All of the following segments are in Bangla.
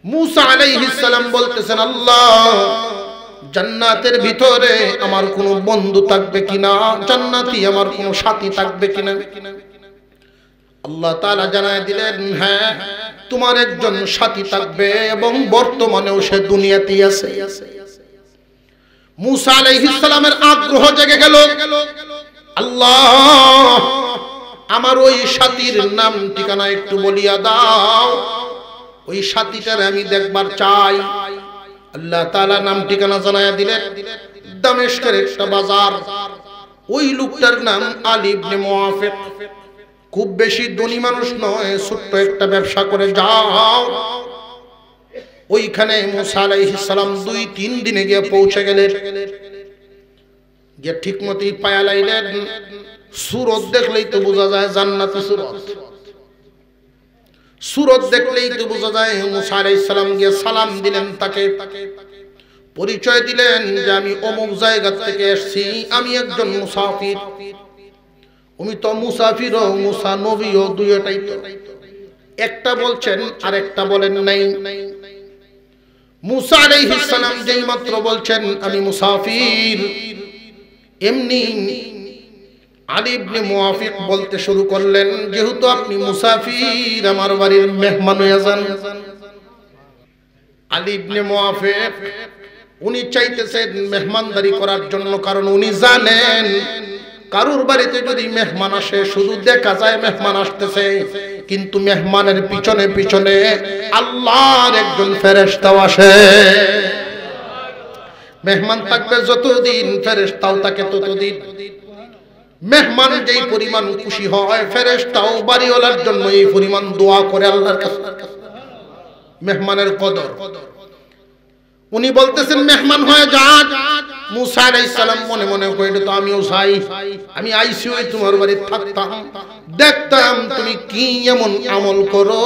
মুসা আলাইহিস সালাম বলতেছেন, আল্লাহ জান্নাতের ভিতরে আমার কোনো বন্ধু থাকবে কিনা, জান্নাতি আমার কোনো সাথী থাকবে কিনা। আল্লাহ তাআলা জানায় দিলেন, হ্যাঁ তোমার একজন সাথী থাকবে এবং বর্তমানেও সে দুনিয়াতেই আছে। মুসা আলাইহিস সালামের আগ্রহ জেগে গেল, আল্লাহ আমার ওই সাথীর নাম ঠিকানা একটু বলিয়া দাও, ওই সাথীটার আমি দেখবার চাই। আল্লাহ তাআলা নাম ঠিকানা জানায়া দিলেন, দামেস্কের একটা বাজার, ওই লোকটার নাম আলী ইবনে মুআফিক, খুব বেশি ধনী মানুষ নয়, ছোট্ট একটা ব্যবসা করে যাও। ওইখানে মুসা আলাইহিস সালাম 2-3 দিনে গিয়ে পৌঁছে গেলেন, গিয়ে ঠিক মতোই পায়া লাইলেন। সূরত দেখলেই তো বোঝা যায় জান্নাতি সূরত, সূরত দেখলেই তো বোঝা যায়। মুসা আলাইহিস সালাম গিয়ে সালাম দিলেন, তাকে পরিচয় দিলেন যে আমি অমুক জায়গা থেকে এসেছি, আমি একজন মুসাফির। উনি তো মুসাফিরও মুসা নবীও দুইটাই তো, একটা বলছেন আর একটা বলেন নাই। মুসা আলাইহিস সালাম যেই মাত্র বলছেন আমি মুসাফির, এমনি আলী ইবনে মুআফিক বলতে শুরু করলেন, যেহেতু আপনি মুসাফির আমার বাড়ির মেহমান হয়ে যান। আলী ইবনে মুআফিক উনি চাইতেছেন মেহমানদারি করার জন্য, কারণ উনি জানেন কারুর বাড়িতে যদি মেহমান আসে শুধু দেখা যায় মেহমান আসতেছে, কিন্তু মেহমানের পিছনে পিছনে আল্লাহর একজন ফেরেশতাও আসে। মেহমান থাকবে যতদিন ফেরেশতাও থাকে ততদিন। মেহমান যেই পরিমাণ খুশি হয়, ফেরেশতাও বাড়িওয়ালার জন্য এই পরিমাণ দোয়া করে আল্লাহর কাছে। মেহমানের কদর। উনি বলতেছেন মেহমান হয়ে যান। মুসা আলাইহিস সালাম মনে মনে কইলো, তো আমিও চাই, আমি আইছি ওই তোমার বাড়ি থাকতাম, দেখতাম তুমি কি এমন আমল করো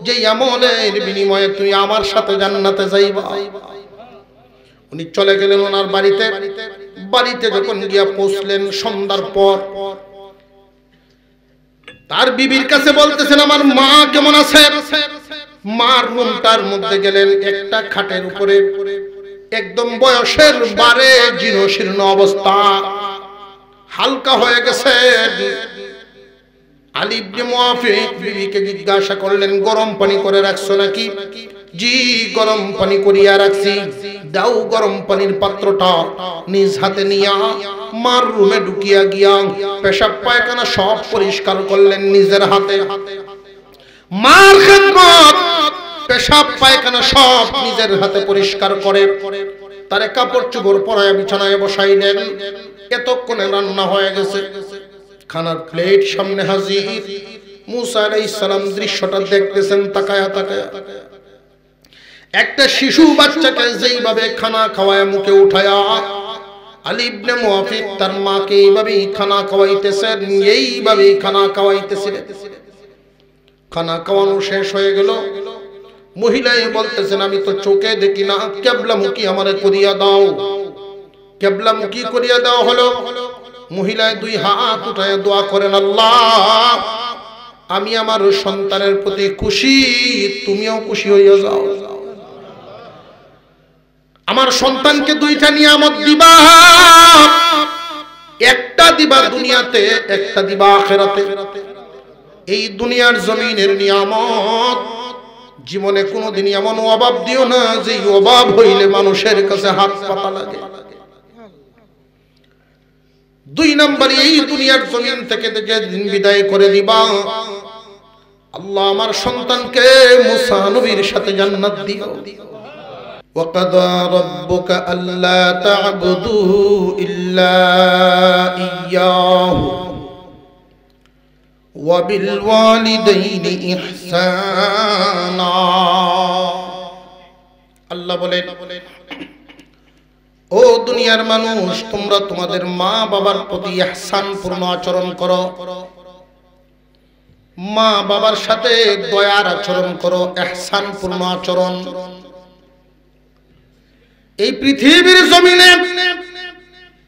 যে আমলের বিনিময়ে তুমি আমার সাথে জান্নাতে যাইবা। উনি চলে গেলেন ওনার বাড়িতে। বাড়িতে যখন গিয়া পৌঁছলেন সন্ধ্যার পর, তার বিবির কাছে বলতেছেন আমার মা কেমন আছে। মার রুমটার মধ্যে গেলেন, একটা খাটের উপরে একদম বয়সের বারে জীর্ণ শীর্ণ অবস্থা, হালকা হয়ে গেছে। আলী ইবনে মুআফিক বিবিকে জিজ্ঞাসা করলেন, গরম পানি করে রাখছো নাকি? জি গরম পানি করিয়া রাখছি। দাও গরম পানির পাত্রটা। নিজ হাতে নিয়া মার রুমে ঢুকিয়া গিয়া পেশাব পায়খানা সব পরিষ্কার করলেন নিজের হাতে। মার খেদমত, পেশাব পায়খানা সব নিজের হাতে পরিষ্কার করে তারে কাপড় চোপড় পরায়া বিছানায় বসাইলেন। এতক্ষণে রান্না হয়ে গেছে, খানার প্লেট সামনে হাজির। মুসা আলাইহিস সালাম দৃশ্যটা দেখতেছেন তাকায়া তাকায়া। একটা শিশু বাচ্চাকে যেইভাবে খানা খাওয়ায় মুখে উঠায়া আলী ইবনে মুআফিক তার মাকে এইভাবেই খানা খাওয়াইতেছেন, এইভাবেই খানা খাওয়াইতেছিলেন। খানা খাওয়ানো শেষ হয়ে গেল। মহিলাই বলতেছেন আমি তো চোখে দেখি না, কিবলামুখী আমারে করিয়া দাও। কিবলামুখী করিয়া দেওয়া হলো। মহিলায় 2 হাত উঠায় দোয়া করেন, আল্লাহ আমি আমার সন্তানের প্রতি খুশি, তুমিও খুশি হইয়া যাও। আমার সন্তানকে 2টা নিয়ামত দিবা, একটা দিবা দুনিয়াতে, একটা দিবা আখিরাতে। এই দুনিয়ার জমিনের নিয়ামত, জীবনে কোনোদিন এমন অভাব দিও না যে অভাব হইলে মানুষের কাছে হাত পাতা লাগে। 2 নম্বর, এই দুনিয়ার জমিন থেকে দিন বিদায় করে দিবা, আল্লাহ আমার সন্তানকে মুসা নবীর সাথে জান্নাত দিও। وَقَضَى رَبُّكَ أَلَّا تَعْبُدُوا إِلَّا إِيَّاهُ وَبِالْوَالِدَيْنِ إِحْسَانًا। আল্লাহ বলেন, ও দুনিয়ার মানুষ, তোমরা তোমাদের মা বাবার প্রতি ইহসানপূর্ণ আচরণ করো, মা বাবার সাথে দয়ার আচরণ করো, ইহসানপূর্ণ আচরণ। এই পৃথিবীর জমিনে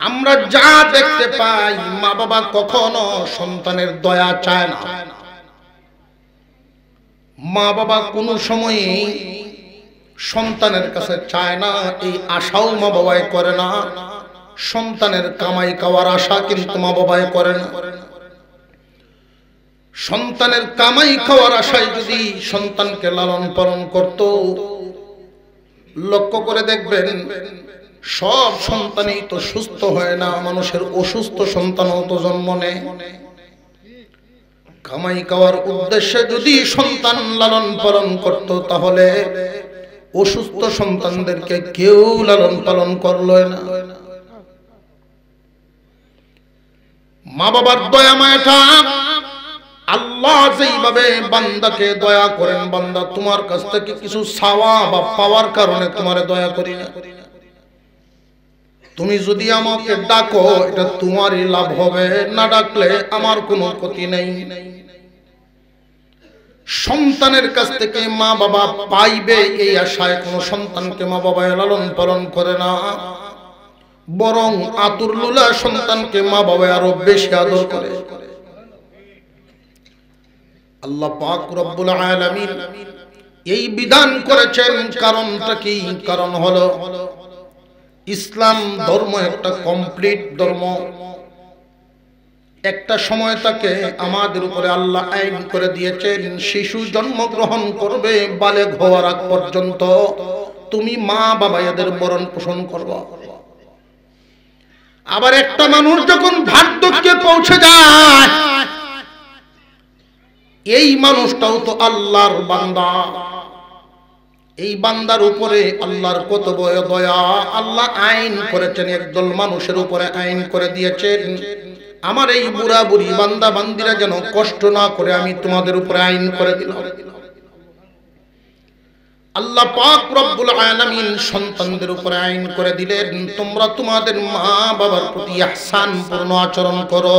আমরা যা দেখতে পাই, মা বাবা কখনো সন্তানের দয়া চায় না। মা বাবা কোনো সময় সন্তানের কাছে চায় না, এই আশাও মা বাবাই করে না। সন্তানের কামাই খাওয়ার আশা কিন্তু মা বাবাই করে না। সন্তানের কামাই খাওয়ার আশায় যদি সন্তানকে লালন পালন করত, লক্ষ্য করে দেখবেন সব সন্তানই তো সুস্থ হয় না, মানুষের অসুস্থ সন্তানও তো জন্ম নেয়। কামাই খাওয়ার উদ্দেশ্যে যদি সন্তান লালন পালন করত, তাহলে অসুস্থ সন্তানদেরকে কেউ লালন পালন করল না। মা বাবার দয়া মায়াটা আল্লাহ যেইভাবে বান্দাকে দয়া করেন, বান্দা তোমার কাছ থেকে কিছু চাওয়া বা পাওয়ার কারণে তোমারে দয়া করি না। তুমি যদি আমাকে ডাকো এটা তোমারই লাভ হবে, না ডাকলে আমার কোনো ক্ষতি নেই। সন্তানের কাছ থেকে মা বাবা পাইবে এই আশায় কোনো সন্তানকে মা বাবা লালন পালন করে না, বরং আতুর লুলা সন্তানকে মা বাবা আরো বেশি আদর করে। আল্লাহ পাক রব্বুল আলামিন এই বিধান করেছেন, কারণটা কি? কারণ হলো ইসলাম ধর্ম একটা কমপ্লিট ধর্ম। একটা সময় তাকে আমাদের উপরে আল্লাহ আইন করে দিয়েছেন, শিশু জন্মগ্রহণ করবে বালেগ হওয়ার আগ পর্যন্ত তুমি মা বাবা এদের ভরণ পোষণ করবা। আবার একটা মানুষ যখন বার্ধক্যে পৌঁছে যায়, এই মানুষটাও তো আল্লাহর বান্দা। এই বান্দার উপরে আল্লাহর কত বড় দয়া। আল্লাহ আইন করেছেন, একদল মানুষের উপরে আইন করে দিয়েছেন, আমার এই বুড়া বুড়ি বান্দা বান্দিরা যেন কষ্ট না করে আমি তোমাদের উপরে আইন করে দিলাম। আল্লাহ পাক রব্বুল আলামিন সন্তানদের উপরে আইন করে দিলেন, তোমরা তোমাদের মা বাবার প্রতি ইহসানপূর্ণ আচরণ করো,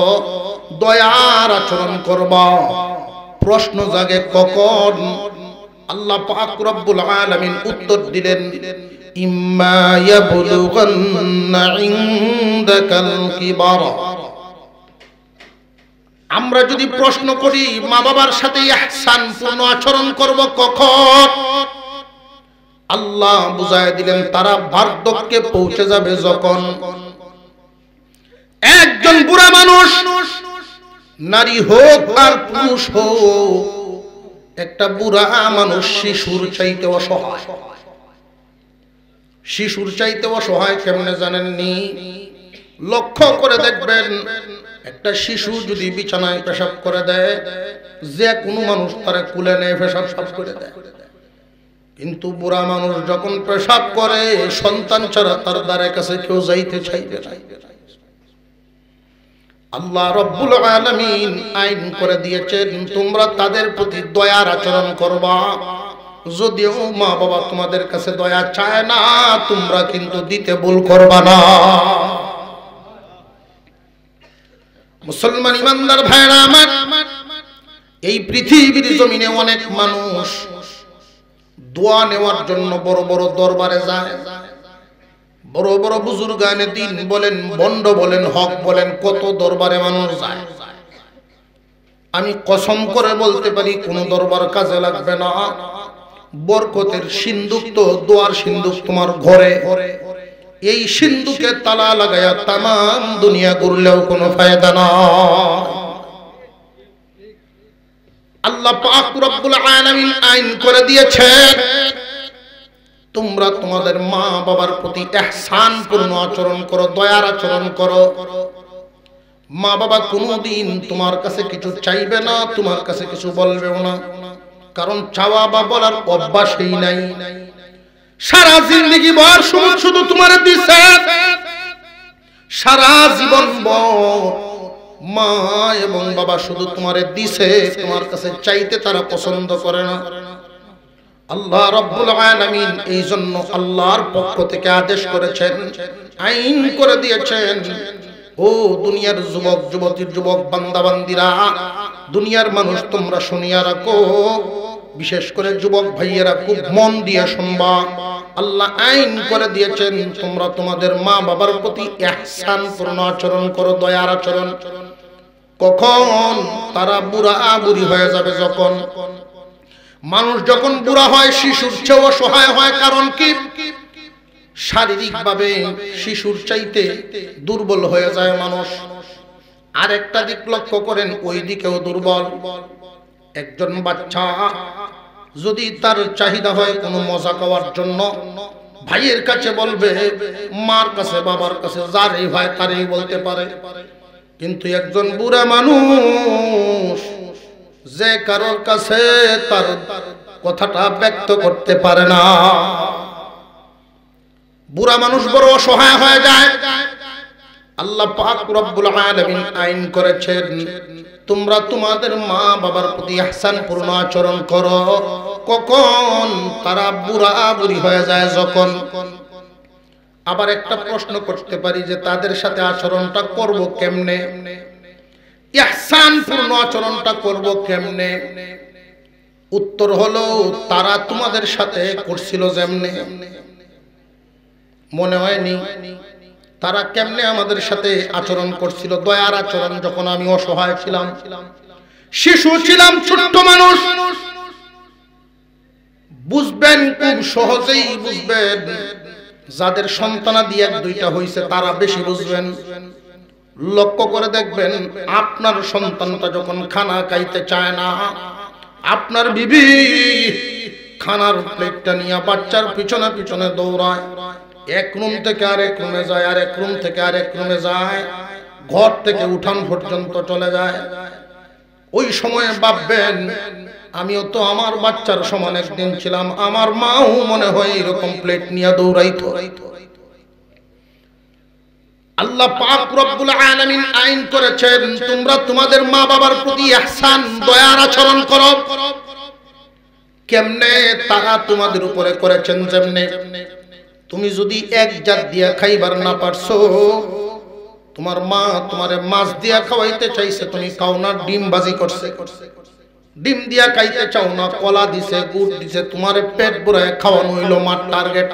দয়ার আচরণ করবা। প্রশ্ন জাগে কখন? আল্লাহ পাক রব্বুল আলামিন উত্তর দিলেন, ইম্মা ইয়াবলুগান্না ইনদাকাল কিবার। আমরা যদি প্রশ্ন করি মা বাবার সাথে ইহসানপূর্ণ আচরণ করব কখন, আল্লাহ বুঝায় দিলেন তারা বার্ধক্যে পৌঁছে যাবে যখন। একজন বুড়া মানুষ, নারী হোক আর পুরুষ হোক, একটা বুড়া মানুষ শিশুর চাইতে অসহায়। শিশুর চাইতে অসহায় কেমনে জানেননি? লক্ষ্য করে দেখবেন, একটা শিশু যদি বিছানায় পেশাব করে দেয়, যে কোনো মানুষ তারা কুলে নেয়, পেশাব সাফ করে দেয়। কিন্তু বুড়া মানুষ যখন পেশাব করে, সন্তান ছাড়া তার দ্বারের কাছে কেউ যাইতে চাইবে না। আল্লাহ রব্বুল আলামিন আইন করে দিয়েছেন, তোমরা তাদের প্রতি দয়ার আচরণ করবা। যদিও মা বাবা তোমাদের কাছে দয়া চায় না, তোমরা কিন্তু দিতে ভুল করবা না। মুসলমান ইমানদার ভাইরা আমার, এই পৃথিবীর জমিনে অনেক মানুষ দোয়া নেওয়ার জন্য বড় বড় দরবারে যায়। বড় বড় বুজুর্গানে দিন বলেন, বন্ড বলেন, হক বলেন, কত দরবারে মানুষ যায়। আমি কসম করে বলতে পারি কোন দরবার কাজে লাগবে না। বরকতের সিন্ধুক তো দোয়ার সিন্ধুক তোমার ঘরে, এই সিন্ধুকে তালা লাগায়া তামাম দুনিয়া ঘুরলেও কোনো ফায়দা না। আল্লাহ পাক রব্বুল আলামিন আইন করে দিয়েছেন, তোমরা তোমাদের মা বাবার প্রতি ইহসানপূর্ণ আচরণ করো, দয়ার আচরণ করো। মা বাবা কোনোদিন তোমার কাছে কিছু চাইবে না, তোমার কাছে কিছু বলবেও না, কারণ চাওয়া বা বলার অভ্যাসই নাই। সারা জিন্দেগি ভর শুধু তোমার দিছে, সারা জীবন ভর মা এবং বাবা শুধু তোমারে দিছে, তোমার কাছে চাইতে তারা পছন্দ করে না। আল্লাহ রাব্বুল আলামিন এই জন্য আল্লাহর পক্ষ থেকে আদেশ করেছেন, আইন করে দিয়েছেন, ও দুনিয়ার যুবক যুবতীর যুবক বান্দা বান্দিরা, দুনিয়ার মানুষ তোমরা শুনিয়া রাখো, বিশেষ করে যুবক ভাইয়েরা খুব মন দিয়ে শুনবা। আল্লাহ আইন করে দিয়েছেন, তোমরা তোমাদের মা বাবার প্রতি ইহসানপূর্ণ আচরণ করো, দয়ার আচরণ। কখন? তারা বুড়া বুড়ি হয়ে যাবে যখন। মানুষ যখন বুড়া হয় শিশুর চেয়ে অসহায় হয়, কারণ কি? শারীরিকভাবে শিশুর চাইতে দুর্বল হয়ে যায় মানুষ। আরেকটা দিক লক্ষ্য করেন, ওই দিকেও দুর্বল। একজন বাচ্চা যদি তার চাহিদা হয় কোনো মজা খাওয়ার জন্য, ভাইয়ের কাছে বলবে, মার কাছে বাবার কাছে যারই ভাই তারই বলতে পারে। কিন্তু একজন বুড়া মানুষ যে কারোর কাছে তার কথাটা ব্যক্ত করতে পারে না। বুড়া মানুষ বড় অসহায় হয়ে যায়। আল্লাহ পাক রব্বুল আলামিন আইন করেছেন, তোমরা তোমাদের মা বাবার প্রতি ইহসানপূর্ণ আচরণ করো। কখন? তারা বুড়া বুড়ি হয়ে যায় যখন। আবার একটা প্রশ্ন করতে পারি যে তাদের সাথে আচরণটা করব কেমনে? ইহসানপূর্ণ আচরণটা করব কেমনে? উত্তর হলো, তারা তোমাদের সাথে করছিল যেমনে। মনে হয়নি তারা কেমনে আমাদের সাথে আচরণ করছিল? দয়ার আচরণ। যখন আমি অসহায় ছিলাম, শিশু ছিলাম, ছোট্ট মানুষ, বুঝবেন খুব সহজেই বুঝবেন। যাদের সন্তানাদি এক দুইটা হয়েছে তারা বেশি বুঝবেন। লক্ষ্য করে দেখবেন, আপনার সন্তানটা যখন খানা খাইতে চায় না, আপনার বিবি খানার প্লেটটা নিয়ে বাচ্চার পিছনে পিছনে দৌড়ায়, এক রুম থেকে আরেক রুমে যায়, আরেক রুম থেকে আরেক রুমে যায়, ঘর থেকে উঠান পর্যন্ত চলে যায়। ওই সময়ে ভাববেন, আমিও তো আমার বাচ্চার সমান একদিন ছিলাম, আমার মাও মনে হয় এরকম প্লেট নিয়ে দৌড়াইতো। আল্লাহ পাক রব্বুল আলামিন আইন করেছেন, তোমরা তোমাদের মা বাবার প্রতি ইহসান, দয়ার আচরণ করো। কেমনে? তারা তোমাদের উপরে করেছেন যেমনে। তুমি যদি এক জাত দিয়া খাইবার না পারছো, তোমার মা তোমারে মাছ দিয়া খাওয়াইতে চাইছে, তুমি খাও না, ডিম ভাজি করছে, ডিম দিয়া খাইতে চাও না, কলা দিছে, গুড় দিছে, তোমারে পেট ভরে খাওয়ানো হইলো মার টার্গেট।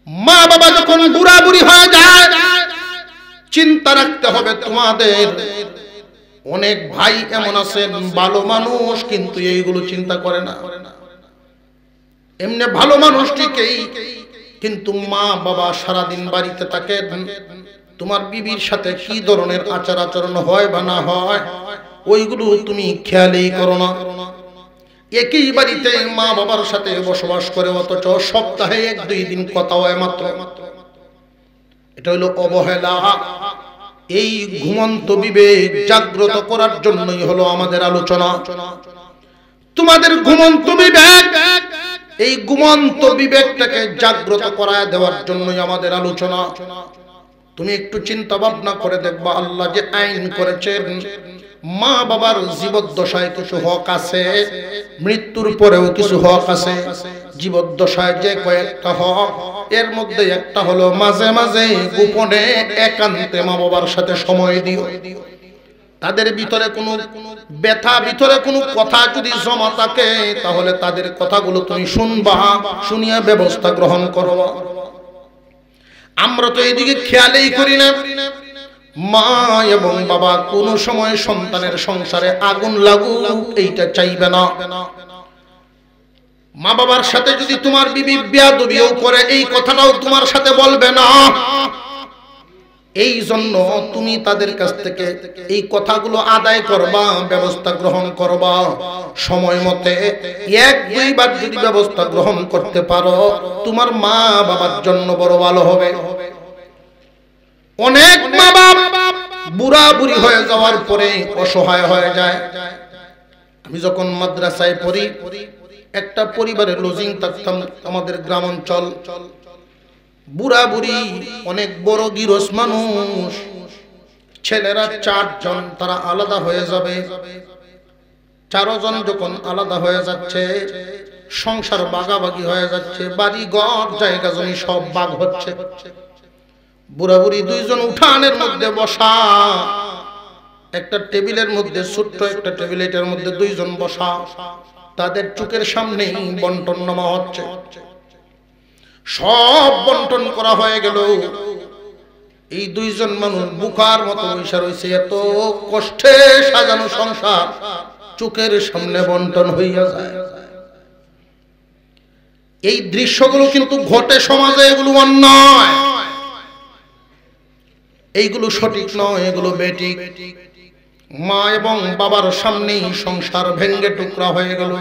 মা বাবা যখন বুড়া বুড়ি হয়ে যায়, চিন্তা রাখতে হবে তোমাদের। অনেক ভাই এমন আছেন ভালো মানুষ, কিন্তু এইগুলো চিন্তা করে না। এমনি ভালো মানুষটিকেই, কিন্তু মা বাবা সারাদিন বাড়িতে থাকে, তোমার বিবির সাথে কি ধরনের আচার আচরণ হয় বা না হয় ওইগুলো তুমি খেয়ালই করো না। একই বাড়িতে মা বাবার সাথে বসবাস করে, অথচ সপ্তাহে এক দুই দিন কথা হয় মাত্র। এটা হলো অবহেলা। এই ঘুমন্ত বিবেক জাগ্রত করার জন্যই হলো আমাদের আলোচনা। তোমাদের ঘুমন্ত বিবেক, এই ঘুমন্ত বিবেকটাকে জাগ্রত করায় দেওয়ার জন্যই আমাদের আলোচনা। তুমি একটু চিন্তা ভাবনা করে দেখবা, আল্লাহ যে আইন করেছেন, মা বাবার জীবদ্দশায় কিছু হক আছে, মৃত্যুর পরেও কিছু হক আছে। জীবদ্দশায় যে কয়েকটা হক, এর মধ্যে একটা হলো মাঝে মাঝে গোপনে একান্তে মা বাবার সাথে সময় দিও। তাদের ভিতরে কোনো ব্যথা, ভিতরে কোনো কথা যদি জমা থাকে, তাহলে তাদের কথাগুলো তুমি শুনবা, শুনিয়া ব্যবস্থা গ্রহণ করবা। আমরা তো এইদিকে খেয়ালই করি না। মা এবং বাবা কোন সময় সন্তানের সংসারে আগুন লাগুক এইটা চাইবে না। মা বাবার সাথে যদি তোমার বিবি বেয়াদবিও করে, এই কথাটাও তোমার সাথে বলবে না। এই জন্য তুমি তাদের কাছ থেকে এই কথাগুলো আদায় করবা, ব্যবস্থা গ্রহণ করবা সময় মতে। এক দুইবার যদি ব্যবস্থা গ্রহণ করতে পারো, তোমার মা বাবার জন্য বড় ভালো হবে। অনেক মা বাবা বুড়া বুড়ি হয়ে যাওয়ার পরে অসহায় হয়ে যায়। আমি যখন মাদ্রাসায় পড়ি, একটা পরিবারের লজিং থাকতাম আমাদের গ্রাম অঞ্চল। বুড়া বুড়ি অনেক বড় গিরস মানুষ, ছেলেরা 4 জন, তারা আলাদা হয়ে যাবে। 4 জন যখন আলাদা হয়ে যাচ্ছে, সংসার ভাগাভাগি হয়ে যাচ্ছে, বাড়ি ঘর জায়গা জমি সব ভাগ হচ্ছে। বুড়া বুড়ি 2 জন উঠানের মধ্যে বসা, একটা টেবিলের মধ্যে, ছোট্ট একটা টেবিল, এটার মধ্যে 2 জন বসা, তাদের চোখের সামনেই বন্টন নামা হচ্ছে। সব বন্টন করা হয়ে গেল। এই 2 জন মানুষ বুকার মতো বসে রয়েছে। এত কষ্টে সাজানো সংসার, চোখের সামনে বন্টন হইয়া যায়। এই দৃশ্যগুলো কিন্তু ঘটে সমাজে, এগুলো অন্যায়, এইগুলো সঠিক নয়, এগুলো বেঠিক। মা এবং বাবার সামনেই সংসার ভেঙ্গে টুকরা হয়ে গেল।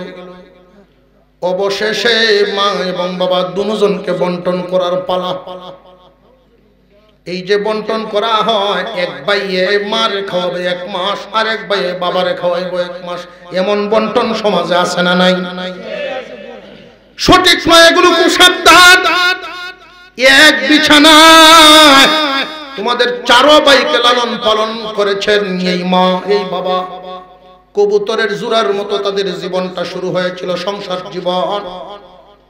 অবশেষে মা এবং বাবা দুজনকে বন্টন করার পালা। এই যে বন্টন করা হয়, এক ভাইয়ে মারে খাওয়াবে 1 মাস, আর এক ভাইয়ে বাবারে খাওয়াইবো 1 মাস, এমন বন্টন সমাজে আছে না নাই? সঠিক নয়, এগুলো খুব সাবধান। এক বিছানায় তোমাদের 4 ভাইকে লালন পালন করেছেন এই মা এই বাবা। কবুতরের জোড়ার মতো তাদের জীবনটা শুরু হয়েছিল, সংসার জীবন।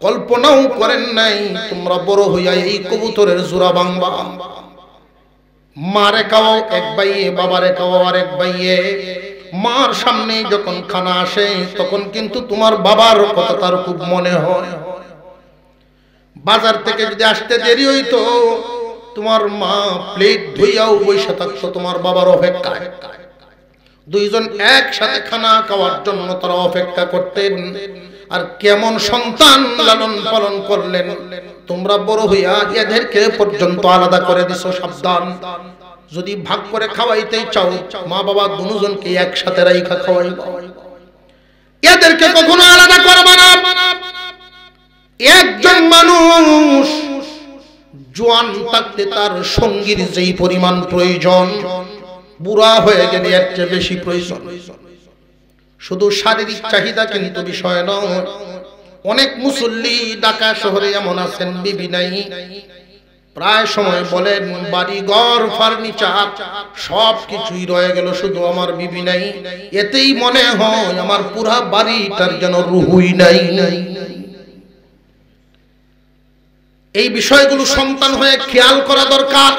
কল্পনাও করেন নাই তোমরা বড় হইয়া এই কবুতরের জোড়া ভাঙবা। মারে খাওয়াও এক ভাইয়ে, বাবারে খাওয়াও আরেক ভাইয়ে। মার সামনে যখন খানা আসে তখন কিন্তু তোমার বাবার কথা তার খুব মনে হয়। বাজার থেকে যদি আসতে দেরি হইতো, তোমার মা প্লেট ধুইয়াও বসে থাকতো তোমার বাবার অপেক্ষায়। দুইজন একসাথে খানা খাওয়ার জন্য তারা অপেক্ষা করতেন। আর কেমন সন্তান লালন পালন করলেন তোমরা বড় হইয়া এদেরকে পর্যন্ত আলাদা করে দিছো। সাবধান, যদি ভাগ করে খাওয়াইতে চাও মা বাবা দুজনকে একসাথে রাইখা খাওয়াইবা, এদেরকে কখনো আলাদা করবা না। একজন মানুষ জোয়ান থাকতে তার সঙ্গীর যেই পরিমাণ প্রয়োজন, বুড়া হয়ে গেলে এর চেয়ে বেশি প্রয়োজন। শুধু শারীরিক চাহিদা কিন্তু বিষয় নয়। অনেক মুসল্লি ঢাকা শহরে এমন আছেন, বিবি নাই, প্রায় সময় বলেন বাড়ি ঘর ফার্নিচার সব কিছুই রয়ে গেল, শুধু আমার বিবি নাই। এতেই মনে হয় আমার পুরা বাড়িটার যেন রুহুই নাই। এই বিষয়গুলো সন্তান হয়ে খেয়াল করা দরকার।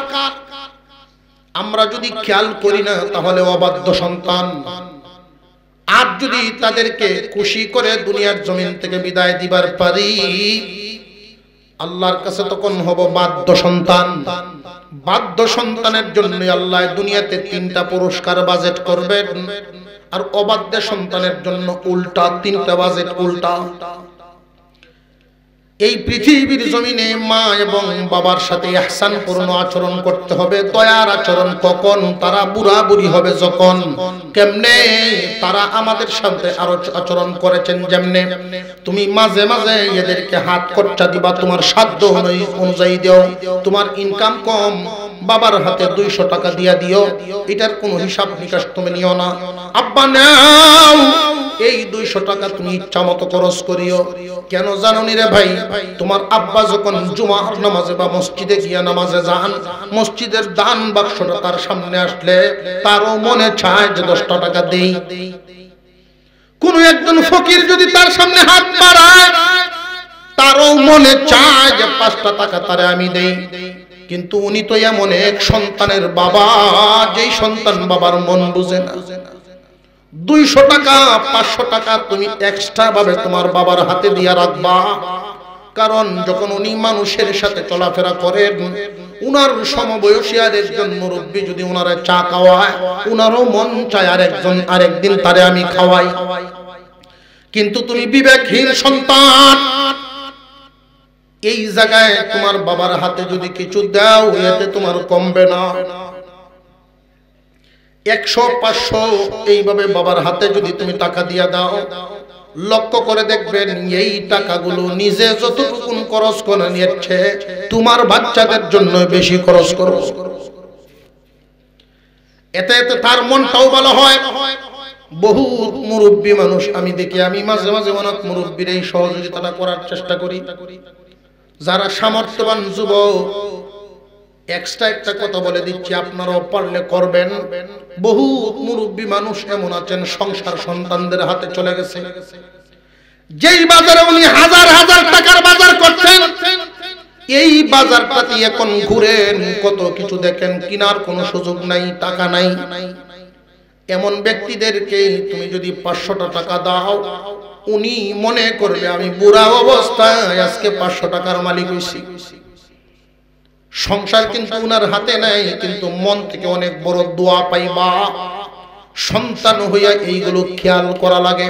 আমরা যদি খেয়াল করি না তাহলে অবাধ্য সন্তান। আর যদি তাদেরকে খুশি করে দুনিয়ার জমিন থেকে বিদায় দিবার পারি, আল্লাহর কাছে তখন হব বাধ্য সন্তান। বাধ্য সন্তানের জন্য আল্লাহ দুনিয়াতে 3টা পুরস্কার বাজেট করবেন, আর অবাধ্য সন্তানের জন্য উল্টা 3টা বাজেট উল্টা। এই পৃথিবীর জমিনে মা এবং বাবার সাথে ইহসানপূর্ণ আচরণ করতে হবে, দয়ার আচরণ। কখন? তারা বুড়া বুড়ি হবে যখন। কেমনে? তারা আমাদের সাথে আরো আচরণ করেছেন যেমনে। তুমি মাঝে মাঝে এদেরকে হাত খরচা দিবা, তোমার সাধ্য অনুযায়ী দিও। তোমার ইনকাম কম, বাবার হাতে 200 টাকা দিয়া দিও, এটার কোনো হিসাব নিকাশ তুমি নিও না। আব্বা নাও, এই 200 টাকা তুমি ইচ্ছা মতো খরচ করিও। কেন জানো নি রে ভাই? তোমার আব্বা যখন জুমার নামাজে বা মসজিদে গিয়া নামাজে যান, মসজিদের দান বাক্সটা তার সামনে আসলে তারও মনে চায় যে 10 টাকা দেই। কোন একজন ফকির যদি তার সামনে হাত বাড়ায়, তারও মনে চায় যে 5টা টাকা তারে আমি দেই। কিন্তু উনি তো এমন এক সন্তানের বাবা, যেই সন্তান বাবার মন বুঝে না। 200 টাকা 500 টাকা তুমি এক্সট্রা ভাবে তোমার বাবার হাতে দিয়া রাখবা। কারণ যখন উনি মানুষের সাথে চলাফেরা করেন, উনার সমবয়সী আরেকজন মুরব্বী যদি উনারে চা খাওয়ায়, উনারও মন চায় আরেকদিন তারে আমি খাওয়াই। কিন্তু তুমি বিবেকহীন সন্তান, এই জায়গায় তোমার বাবার হাতে যদি কিছু দাও, এতে তোমার কমবে না। 100-500 এইভাবে বাবার হাতে যদি তুমি টাকা দিয়া দাও, লক্ষ্য করে দেখবেন এই টাকাগুলো নিজে যতটুকু খরচ করে নিচ্ছে, তোমার বাচ্চাদের জন্য বেশি খরচ করো। এতে এতে তার মনটাও ভালো হয়। বহু মুরব্বী মানুষ আমি দেখি, আমি মাঝে মাঝে অনেক মুরব্বীর এই সহযোগিতাটা করার চেষ্টা করি। যারা সামর্থ্যবান যুবক, এক্সট্রা একটা কথা বলে দিচ্ছি, আপনারাও পারলে করবেন। বহু মুরব্বী মানুষ এমন আছেন সংসার সন্তানদের হাতে চলে গেছে। যেই বাজারে উনি হাজার হাজার টাকার বাজার করছেন, এই বাজারটাতে এখন ঘুরেন, কত কিছু দেখেন, কেনার কোনো সুযোগ নাই, টাকা নাই। এমন ব্যক্তিদেরকে তুমি যদি 500 টাকা দাও, উনি মনে করবে আমি বুড়া অবস্থায় আজকে 500 টাকার মালিক হইছি। সংসার কিন্তু উনার হাতে নাই, কিন্তু মন থেকে অনেক বড় দোয়া পাইবা। সন্তান হইয়া এইগুলো খেয়াল করা লাগে।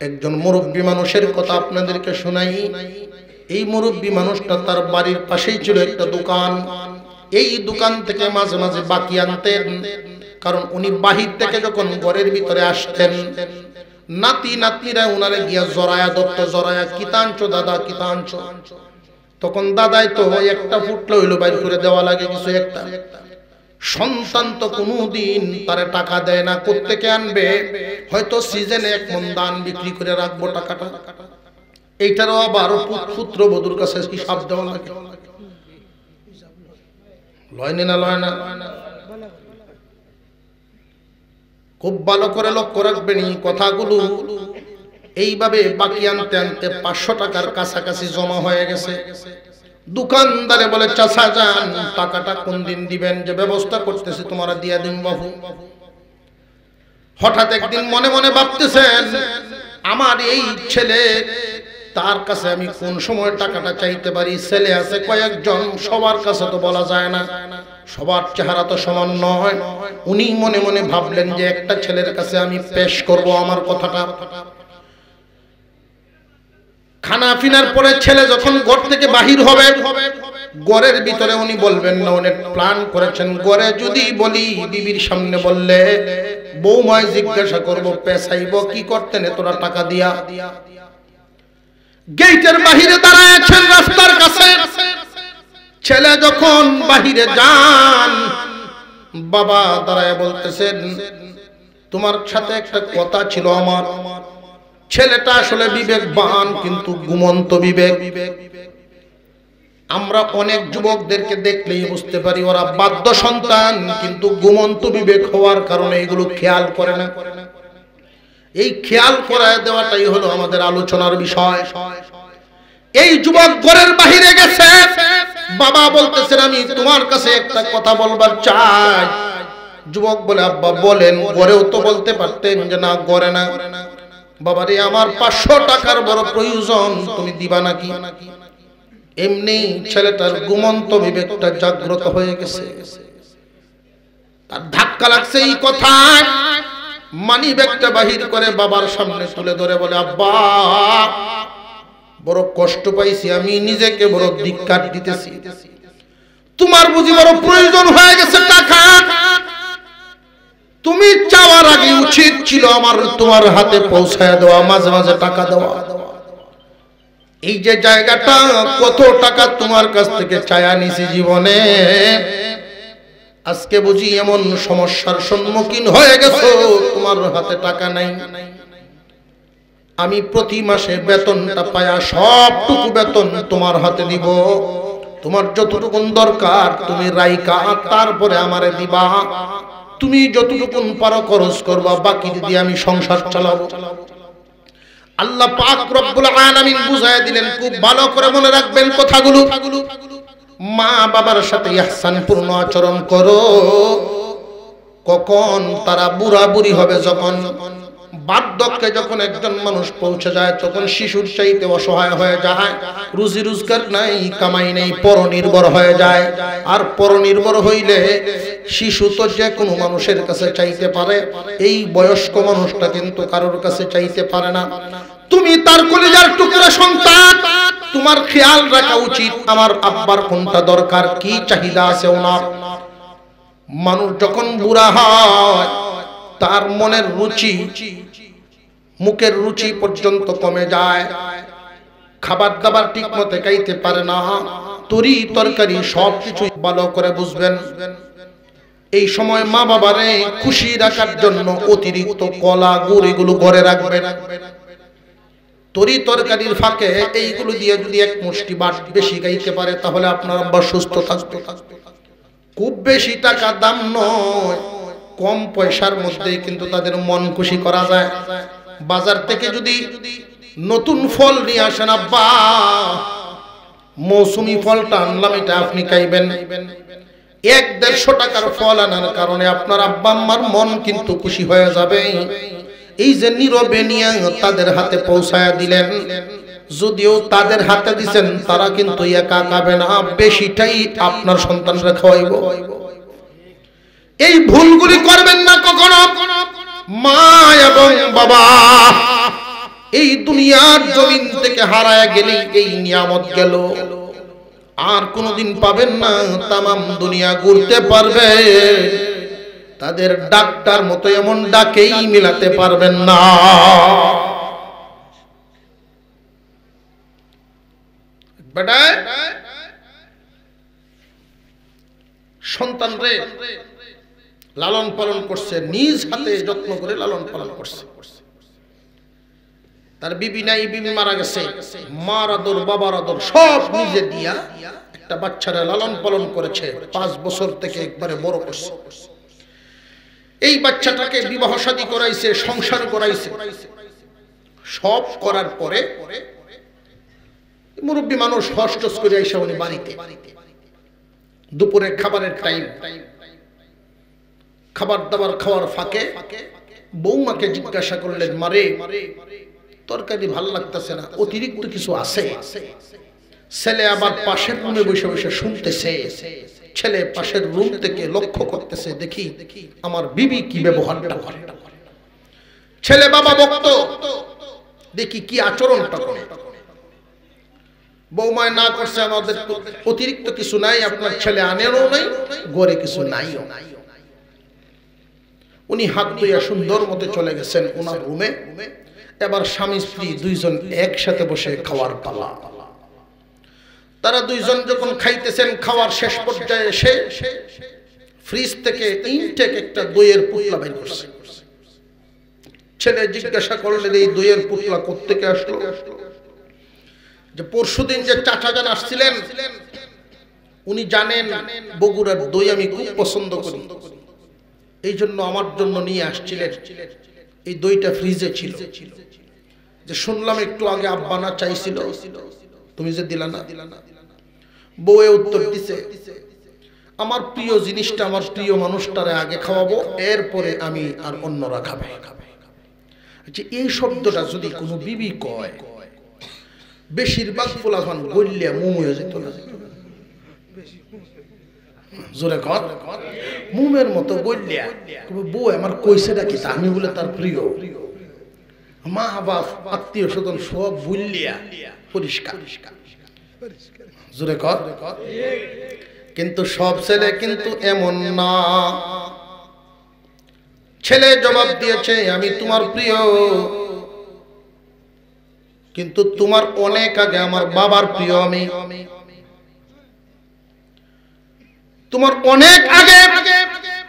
একজন মুরব্বী মানুষের কথা আপনাদেরকে শোনাই। এই মুরব্বী মানুষটা তার বাড়ির পাশেই ছিল একটা দোকান। এই দোকান থেকে মাঝে মাঝে বাকি আনতেন, কারণ উনি বাহির থেকে যখন ঘরের ভিতরে আসতেন, নাতি নাতনিরা উনারে গিয়া জড়ায়া দত্ত, জড়ায়া কিতাঞ্চো দাদা কিতাঞ্চো। তখন দাদাই তো একটা ফুটলো হইলো বাইর করে দেওয়া লাগে কিছু একটা। সন্তান তো কোনোদিন তারে টাকা দেয় না, কোত্থেকে আনবে? হয়তো সিজনে এক মন ধান বিক্রি করে রাখবো টাকাটা। এইটারও আবার পুত্র বধূর কাছে হিসাব দেওয়া লাগে। লয়নি না লয় না? খুব ভালো করে লক্ষ্য রাখবেন এই কথাগুলো। এইভাবে বাকি আনতে আনতে 500 টাকার কাছাকাছি জমা হয়ে গেছে। দোকানদারে বলে, চাচা যান, টাকাটা কোন দিন দিবেন? যে ব্যবস্থা করতেছি তোমারা দিয়া দিন বাবু। হঠাৎ একদিন মনে মনে ভাবতেছেন, আমার এই ছেলে, তার কাছে আমি কোন সময় টাকাটা চাইতে পারি? ছেলে আছে কয়েকজন, সবার কাছে তো বলা যায় না, সবার চেহারা তো সমান নয়। উনি মনে মনে ভাবলেন যে একটা ছেলের কাছে আমি পেশ করব আমার কথাটা। খানা পিনার পরে ছেলে যখন ঘর থেকে বাহির হবে, ঘরের ভিতরে উনি বলবেন না, উনি প্ল্যান করেছেন ঘরে যদি বলি, বিবির সামনে বললে বৌমায় জিজ্ঞাসা করব পেশাইব কি করতেন তোরা টাকা দিয়া। গেটের বাহিরে দাঁড়ায় আছেন রাস্তার কাছে। ছেলে যখন বাহিরে যান, বাবা দাঁড়ায় বলতেছেন, তোমার সাথে একটা কথা ছিল আমার। ছেলেটা আসলে বিবেকবান, কিন্তু ঘুমন্ত বিবেক। আমরা অনেক যুবকদেরকে দেখলেই বুঝতে পারি ওরা বাধ্য সন্তান, কিন্তু ঘুমন্ত বিবেক হওয়ার কারণে এগুলো খেয়াল করে না। এই খেয়াল করায় দেওয়াটাই হলো আমাদের আলোচনার বিষয়। এই যুবক ঘরের বাহিরে গেছে, বাবা বলতেছেন আমি তোমার কাছে একটা কথা বলবার চাই। যুবক বলে, আব্বা বলেন। ঘরেও তো বলতে পারতেন যে না, ঘরে না। বাবারে, আমার 500 টাকার বড় প্রয়োজন, তুমি দিবা নাকি? এমনি ছেলেটার ঘুমন্ত বিবেকটা জাগ্রত হয়ে গেছে। তার ধাক্কা লাগছে এই কথায়। মানি ব্যাগটা বাহির করে বাবার সামনে তুলে ধরে বলে, আব্বা বড় কষ্ট পাইছি, আমি নিজেকে বড় ধিক্কার দিতেছি। তোমার বুঝি বড় প্রয়োজন হয়ে গেছে টাকা, তুমি চাওয়ার আগে উচিত ছিল আমার তোমার হাতে পৌঁছায় দেওয়া, মাঝে মাঝে টাকা দেওয়া। এই যে জায়গাটা, কত টাকা তোমার কাছ থেকে চায়া নিছি জীবনে, আজকে বুঝি এমন সমস্যার সম্মুখীন হয়ে গেছো, তোমার হাতে টাকা নাই। আমি প্রতি মাসে বেতনটা পায়া সবটুকু বেতন তোমার হাতে দিব। তোমার যতটুকু দরকার তুমি রাইকা তারপরে আমারে দিবা। তুমি যতটুকু পারো খরচ করবা, বাকি দিয়ে আমি সংসার চালাবো। আল্লাহ পাক রব্বুল আলামিন বুঝায় দিলেন। খুব ভালো করে মনে রাখবেন কথাগুলো। মা বাবার সাথে ইহসানপূর্ণ আচরণ করো। কখন তারা বুড়া বুড়ি হবে, যখন বার্ধক্যে যখন একজন মানুষ পৌঁছে যায়, তখন শিশুর চাইতে অসহায় হয়ে যায়। রুজি রোজগার নাই, কামাই নেই, পরনির্ভর হয়ে যায়। আর পরনির্ভর হইলে শিশু তো যে কোনো মানুষের কাছে চাইতে পারে, এই বয়স্ক মানুষটা কিন্তু কারোর কাছে চাইতে পারে না। তুমি তার কলিজার টুকরা সন্তান, তোমার খেয়াল রাখা উচিত আমার আব্বার কোনটা দরকার, কি চাহিদা আছে ওনার। মানুষ যখন বুড়া হয়, তার মনের রুচি, মুখের রুচি পর্যন্ত কমে যায়। খাবার দাবার ঠিক মতো খাইতে পারে না, তরি তরকারি সবকিছু ভালো করে বুঝবেন। এই সময় মা বাবারে খুশি রাখার জন্য অতিরিক্ত কলা গুড় এগুলো ঘরে রাখবেন। তরি তরকারির ফাঁকে এইগুলো দিয়ে যদি এক মুষ্টি ভাত বেশি খাইতে পারে, তাহলে আপনার আব্বা সুস্থ থাকবে। খুব বেশি টাকা দাম নয়, কম পয়সার মধ্যেই কিন্তু তাদের মন খুশি করা যায়। বাজার থেকে যদি নতুন ফল নিয়ে আসেন, আব্বা মৌসুমি ফলটা আনলাম, এটা আপনি খাইবেন। 100-150 টাকার ফল আনার কারণে আপনার আব্বা আম্মার মন কিন্তু খুশি হয়ে যাবে। এই যে নীরবে নিয়ে তাদের হাতে পৌঁছায়া দিলেন, যদিও তাদের হাতে দিচ্ছেন, তারা কিন্তু একা খাবে না, বেশিটাই আপনার সন্তানরা খাওয়াইব। এই ভুলগুলি করবেন না কখনো। মা এবং বাবা এই দুনিয়ার জমিন থেকে হারায় গেলে এই নিয়ামত গেল, আর কোনোদিন পাবেন না। তামাম দুনিয়া ঘুরতে পারবে, তাদের ডাক্তার মতো এমন ডাকেই মিলাতে পারবেন না। বেটা সন্তান রে লালন পালন করছে, নিজ হাতে যত্ন করে লালন পালন করছে। তার বিবি নাই, বিবি মারা গেছে, মার আদর বাবার আদর সব নিজে দিয়া একটা বাচ্চারা লালন পালন করেছে। 5 বছর থেকে একবারে বড় করছে। এই বাচ্চাটাকে বিবাহ শাদী করাইছে, সংসার করাইছে। সব করার পরে মুরব্বী মানুষ হস্টস করে আইসা উনি বাড়িতে, দুপুরে খাবারের টাইম, খাবার দাবার খাওয়ার ফাঁকে বৌমাকে জিজ্ঞাসা করলেন, মারে তরকারি ভাল লাগতেছে না, অতিরিক্ত কিছু আছে? ছেলে আবার পাশের রুমে বসে বসে শুনতেছে। ছেলে পাশের রুম থেকে লক্ষ্য করতেছে, দেখি আমার বিবি কি ব্যবহারটা করে। ছেলে বাবা বক্ত, দেখি কি আচরণটা করে। বৌমায় না করছে, আমাদের অতিরিক্ত কিছু নাই, আপনার ছেলে আনেও নাই, ঘরে কিছু নাইও। উনি হাত ধুইয়া সুন্দর মতো চলে গেছেন ওনার রুমে। এবার স্বামী স্ত্রী দুইজন একসাথে বসে খাওয়ার পালা। তারা দুইজন যখন খাইতেছেন, খাওয়ার শেষ পর্যায়ে এসে ফ্রিজ থেকে ইনটেক একটা দইয়ের পুতলা বের করছে। ছেলে জিজ্ঞাসা করলেন, এই দইয়ের পুতলা কোত্থেকে আসলো? যে পরশুদিন যে চাচা যান আসছিলেন, উনি জানেন বগুড়ার দই আমি খুব পছন্দ করি, এই জন্য আমার জন্য নিয়ে আসছিলেন। এই দইটা ফ্রিজে ছিল, যে শুনলাম একটু আগে আব্বা না চাইছিল, তুমি যে দিলা না। বউয়ে উত্তর দিছে, আমার প্রিয় জিনিসটা আমার প্রিয় মানুষটারে আগে খাওয়াবো, এরপরে আমি আর অন্যরা খাবে। আচ্ছা, এই শব্দটা যদি কোনো বিবি কয়, বেশিরভাগ ফুলাফান গলিয়া মুম হয়ে যেত না? জোরে কর, মুমের মতো গলিয়া। বউ আমার কইছেটা কি? আমি বলে তার প্রিয়। মা বাপ আত্মীয় স্বজন সব বুলিয়া পরিষ্কার। জোরে কর। কিন্তু সব ছেলে কিন্তু এমন না। ছেলে জবাব দিয়েছে, আমি তোমার প্রিয়, কিন্তু তোমার অনেক আগে আমার বাবার প্রিয় আমি। তোমার অনেক আগে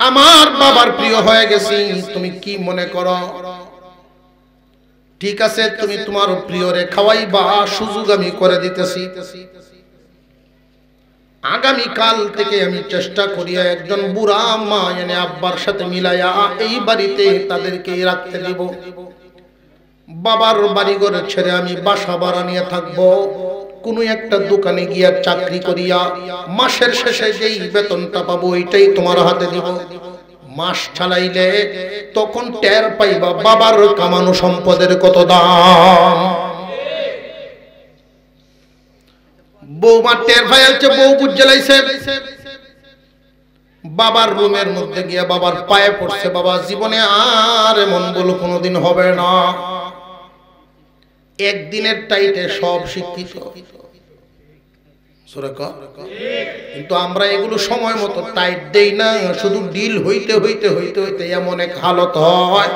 আমার বাবার প্রিয় হয়ে গেছি, তুমি কি মনে করো? ঠিক আছে, তুমি তোমার প্রিয়রে খাওয়াইবা, সুযোগ আমি করে দিতেছি। আগামী কাল থেকে আমি চেষ্টা করিয়া একজন বুড়া মা এনে আব্বার সাথে মিলাইয়া এই বাড়িতে তাদেরকে রাখতে দিব। বাবার বাড়ি ঘরে ছেড়ে আমি বাসা ভাড়া নিয়ে থাকবো। কোন একটা দোকানে গিয়া চাকরি করিয়া মাসের শেষে যেই বেতনটা পাবো এটাই তোমার হাতে দিব। মাস চালাইলে তখন টের পাইবা বাবার কামানো সম্পদের কত দাম। বৌমা টের পাইছে, বউ বুঝে লাইছে। বাবার রুমের মধ্যে গিয়া বাবার পায়ে পড়ছে, বাবা জীবনে আর এমন ভুল কোনোদিন হবে না। একদিনের টাইটে সব শিক্ষিত, কিন্তু আমরা এগুলো সময় মতো টাইট দেই না। শুধু ডিল হইতে হইতে হইতে হইতে এমন এক হালত হয়,